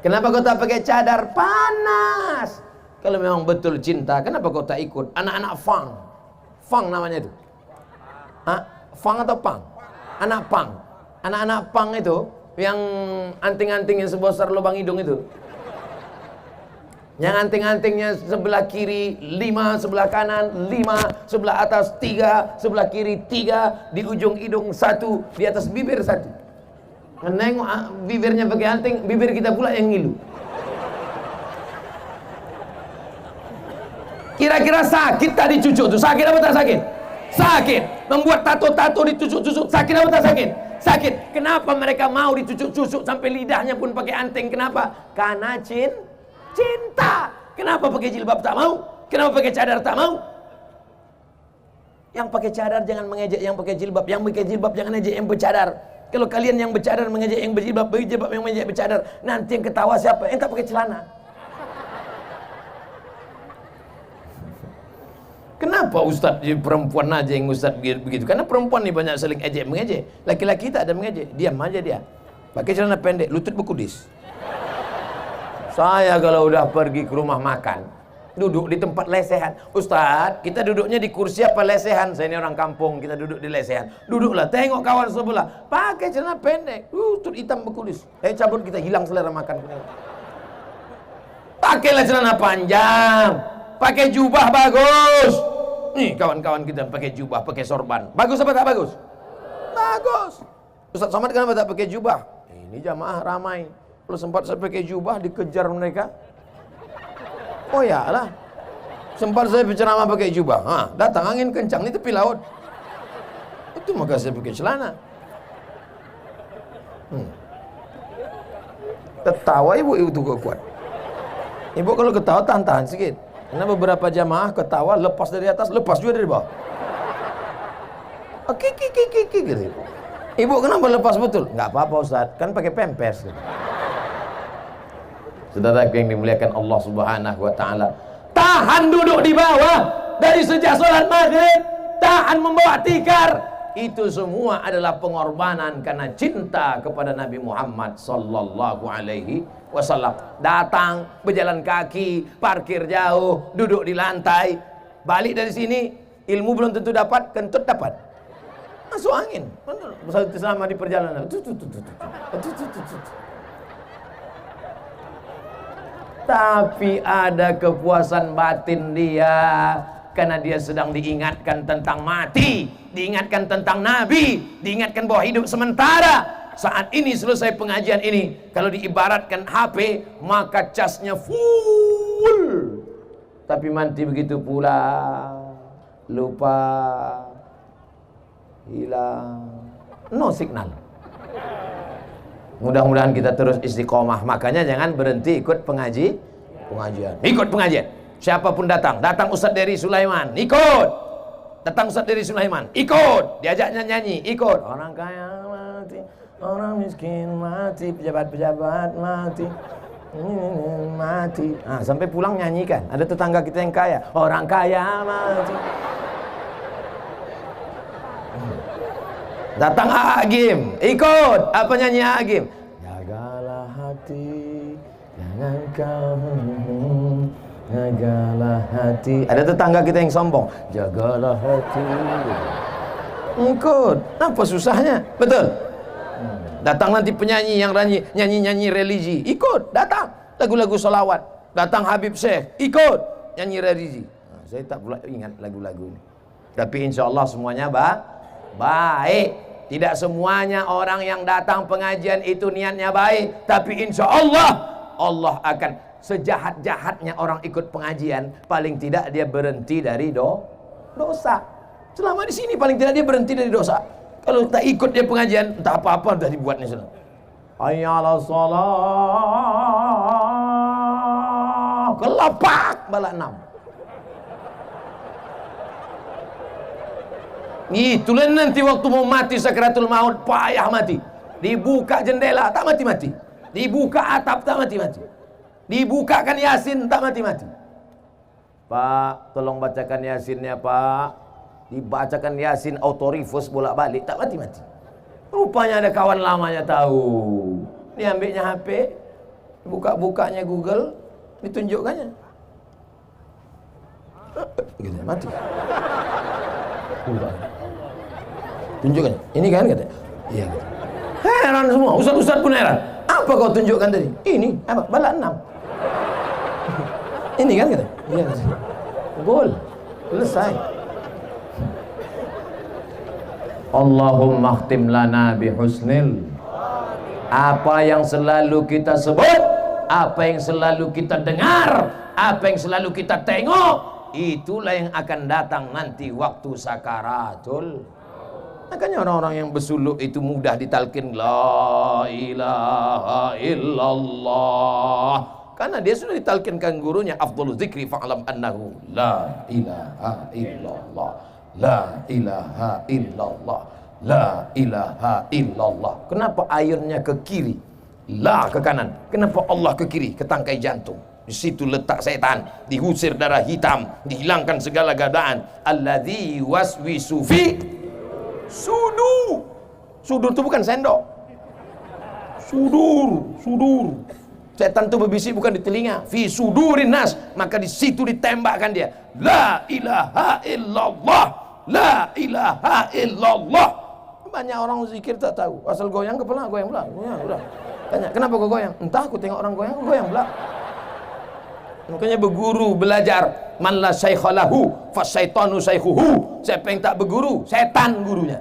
Kenapa kau tak pakai cadar? Panas. Kalau memang betul cinta, kenapa kau tak ikut anak-anak fang? Fang namanya itu. Fang atau pang? Anak pang. Anak-anak pang itu yang anting-anting yang sebesar lubang hidung itu. Yang anting-antingnya sebelah kiri 5, sebelah kanan 5, sebelah atas 3, sebelah kiri 3, di ujung hidung 1, di atas bibir 1. Nengok bibirnya pakai anting, bibir kita pula yang ngilu. Kira-kira sakit tadi cucuk tuh? Sakit apa tak sakit? Sakit. Membuat tato-tato ditusuk-tusuk, sakit apa tak sakit? Sakit. Kenapa mereka mau ditusuk-tusuk sampai lidahnya pun pakai anting? Kenapa? Karena cinta. Kenapa pakai jilbab tak mau? Kenapa pakai cadar tak mau? Yang pakai cadar jangan mengejek yang pakai jilbab. Yang pakai jilbab jangan ejek yang bercadar. Kalau kalian yang bercadar mengejek yang berjilbab, berjilbab yang mengejek bercadar, nanti yang ketawa siapa? Yang tak pakai celana. Kenapa Ustaz perempuan aja yang Ustaz begitu? Karena perempuan ni banyak saling ejek mengejek. Laki-laki tak ada mengejek. Diam aja dia. Pakai celana pendek, lutut berkudis. Saya kalau udah pergi ke rumah makan, duduk di tempat lesehan. Ustaz, kita duduknya di kursi apa lesehan? Saya ini orang kampung, kita duduk di lesehan. Duduklah, tengok kawan sebelah, pakai celana pendek, lutut hitam berkudis. Cabut, kita hilang selera makan. Pakailah celana panjang, pakai jubah bagus. Nih kawan-kawan kita pakai jubah, pakai sorban. Bagus apa tak bagus? Bagus. Ustaz Somad kenapa tak pakai jubah? Ini jamaah ramai. Kalau sempat saya pakai jubah dikejar mereka. Oh ya lah. Sempat saya berceramah pakai jubah. Datang angin kencang di tepi laut. Itu maka saya pakai celana. Ketawa ibu itu kuat. Ibu kalau ketawa tahan-tahan sedikit. Karena beberapa jamaah ketawa lepas dari atas, lepas juga dari bawah. Kiki gitu. Ibu kenapa lepas betul? Enggak apa-apa Ustaz, kan pakai pampers. Saudara yang dimuliakan Allah Subhanahu wa taala, tahan duduk di bawah dari sejak salat maghrib, tahan membawa tikar. Itu semua adalah pengorbanan karena cinta kepada Nabi Muhammad sallallahu alaihi wasallam. Datang berjalan kaki, parkir jauh, duduk di lantai. Balik dari sini, ilmu belum tentu dapat, kentut dapat. Masuk angin. Selama di perjalanan. Tapi ada kepuasan batin dia karena dia sedang diingatkan tentang mati, diingatkan tentang Nabi, diingatkan bahwa hidup sementara. Saat ini selesai pengajian ini, kalau diibaratkan HP, maka casnya full. Tapi mati begitu pula, lupa, hilang, no signal. Mudah-mudahan kita terus istiqomah. Makanya jangan berhenti ikut pengajian. Ikut pengajian. Siapapun datang Ustaz dari Sulaiman, ikut. Datang Ustaz dari Sulaiman, ikut. Diajaknya nyanyi, ikut. Orang kaya mati, orang miskin mati, pejabat-pejabat mati. Mati. Nah, sampai pulang nyanyikan. Ada tetangga kita yang kaya, orang kaya mati. Datang Agim, ikut apa nyanyi Agim? Jagalah hati, jangan kau jagalah hati. Ada tetangga kita yang sombong, jagalah hati. Ikut, apa susahnya? Betul. Datang nanti penyanyi yang nyanyi religi, ikut, datang. Lagu-lagu salawat, datang Habib Syekh, ikut nyanyi religi. Nah, saya tak pula ingat lagu-lagu ini. Tapi insya Allah semuanya baik. Tidak semuanya orang yang datang pengajian itu niatnya baik, tapi insya Allah Allah akan sejahat-jahatnya orang ikut pengajian, paling tidak dia berhenti dari dosa. Selama di sini paling tidak dia berhenti dari dosa. Kalau tak ikut dia pengajian, entah apa-apa sudah dibuatnya sudah. Hayya 'alas shalah. Kelapak bala 6. Itulah nanti waktu mau mati sakratul maut, payah mati. Dibuka jendela tak mati-mati. Dibuka atap tak mati-mati. Dibukakan Yasin tak mati-mati. Pak, tolong bacakan Yasinnya, Pak. Dibacakan Yasin autorifus bolak-balik tak mati-mati. Rupanya ada kawan lamanya tahu. Dia ambilnya HP, buka-bukanya Google, ditunjukkannya. Gitu, mati. Tunjukkan, ini kan katanya. Iya. Heran semua, ustaz-ustaz pun heran. Apa kau tunjukkan tadi? Ini apa? Bala 6. Ini kan katanya. Iya. Gol. Selesai. Allahumma khtim lana bihusnil. Apa yang selalu kita sebut, apa yang selalu kita dengar, apa yang selalu kita tengok, itulah yang akan datang nanti waktu sakaratul. Makanya orang-orang yang bersuluk itu mudah ditalkin la ilaha illallah, karena dia sudah ditalkinkan gurunya afdhaluz zikri fa'lam annahu la ilaha illallah, la ilaha illallah, la ilaha illallah. Kenapa airnya ke kiri, la ke kanan? Kenapa Allah ke kiri, ke tangkai jantung? Di situ letak setan, diusir darah hitam, dihilangkan segala godaan. Alladzi waswisu fi sudur. Sudur itu bukan sendok. Sudur. Setan itu berbisik bukan di telinga. Fi sudurin nas, maka di situ ditembakkan dia. La ilaha illallah, la ilaha illallah. Banyak orang zikir tak tahu. Asal goyang kepala, goyang pula. Udah. Tanya, kenapa kau goyang? Entah, aku tengok orang goyang, aku goyang pula. Makanya berguru, belajar. Man la syaikha lahu fasyaitanu syaikhuhu. Siapa yang tak berguru, setan gurunya.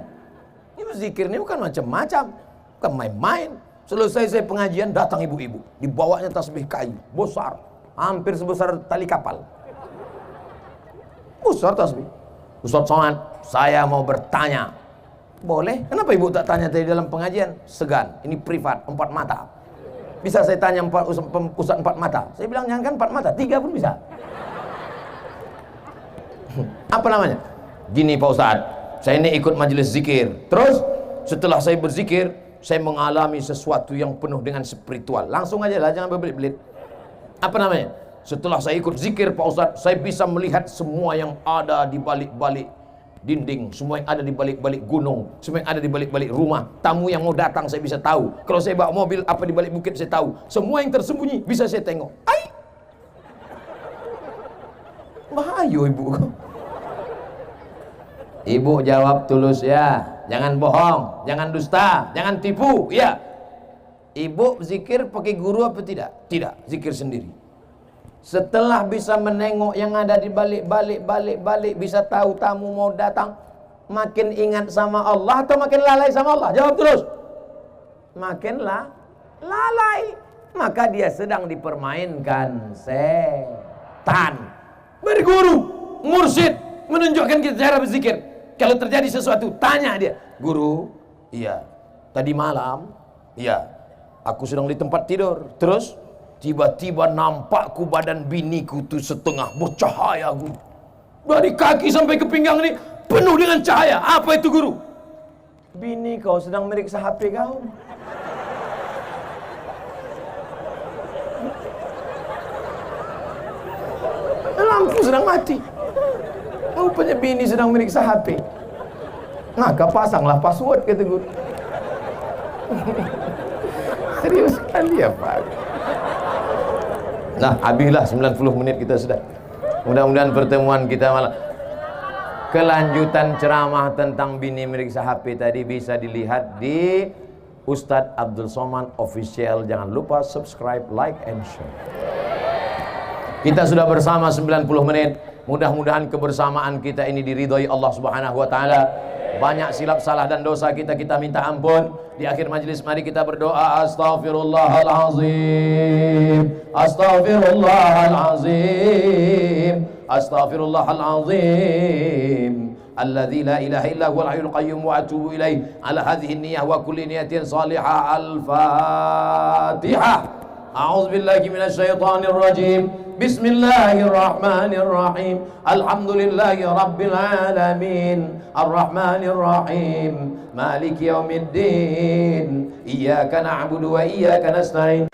Ini zikir ini bukan macam-macam, bukan main-main. Selesai saya pengajian, datang ibu-ibu, dibawanya tasbih kayu besar, hampir sebesar tali kapal. Besar tasbih. Ustaz Somad, saya mau bertanya. Boleh? Kenapa ibu tak tanya tadi dalam pengajian? Segan, ini privat, 4 mata. Bisa saya tanya Ustaz 4 mata? Saya bilang jangan 4 mata, 3 pun bisa. Apa namanya? Gini Pak Ustadz, saya ini ikut majelis zikir. Terus setelah saya berzikir, saya mengalami sesuatu yang penuh dengan spiritual. Langsung aja lah, jangan berbelit-belit. Apa namanya? Setelah saya ikut zikir Pak Ustadz, saya bisa melihat semua yang ada di balik-balik dinding, semua yang ada di balik-balik gunung, semua yang ada di balik-balik rumah. Tamu yang mau datang saya bisa tahu. Kalau saya bawa mobil apa di balik bukit saya tahu. Semua yang tersembunyi bisa saya tengok. Bahaya ibu. Ibu jawab tulus ya, jangan bohong, jangan dusta, jangan tipu ya. Ibu zikir pakai guru apa tidak? Tidak, zikir sendiri. Setelah bisa menengok yang ada di balik, bisa tahu tamu mau datang, makin ingat sama Allah atau makin lalai sama Allah? Jawab terus. Makin lalai. Maka dia sedang dipermainkan setan. Berguru, mursyid, menunjukkan kita cara berzikir. Kalau terjadi sesuatu, tanya dia. Guru, iya. Tadi malam, iya. Aku sedang di tempat tidur. Terus tiba-tiba nampakku badan biniku tuh setengah bercahaya guru. Dari kaki sampai ke pinggang ini penuh dengan cahaya. Apa itu guru? Bini kau sedang meriksa HP kau. Kamu sedang mati. Rupanya bini sedang meriksa HP. Maka pasanglah password, kata guru. Serius sekali ya Pak. Nah, habislah 90 menit kita sudah. Mudah-mudahan pertemuan kita malam kelanjutan ceramah tentang bini meriksa HP tadi bisa dilihat di Ustadz Abdul Somad Official. Jangan lupa subscribe, like, and share. Kita sudah bersama 90 menit. Mudah-mudahan kebersamaan kita ini diridhoi Allah Subhanahu wa taala. Banyak silap salah dan dosa kita minta ampun. Di akhir majlis mari kita berdoa. Astaghfirullahalazim. Astaghfirullahalazim. Astaghfirullahalazim. Alladzi la ilaha illa huwal hayyul qayyum wa atubu ilaih. Ala hadhihi niyyah wa kulli niyatin salihah. Al-Fatihah. A'udzu billahi minasy syaithanir rajim. Bismillahirrahmanirrahim. Alhamdulillahi rabbil alamin. Arrahmanir rahim. Maliki yaumiddin. Iyyaka na'budu wa iyyaka nasta'in.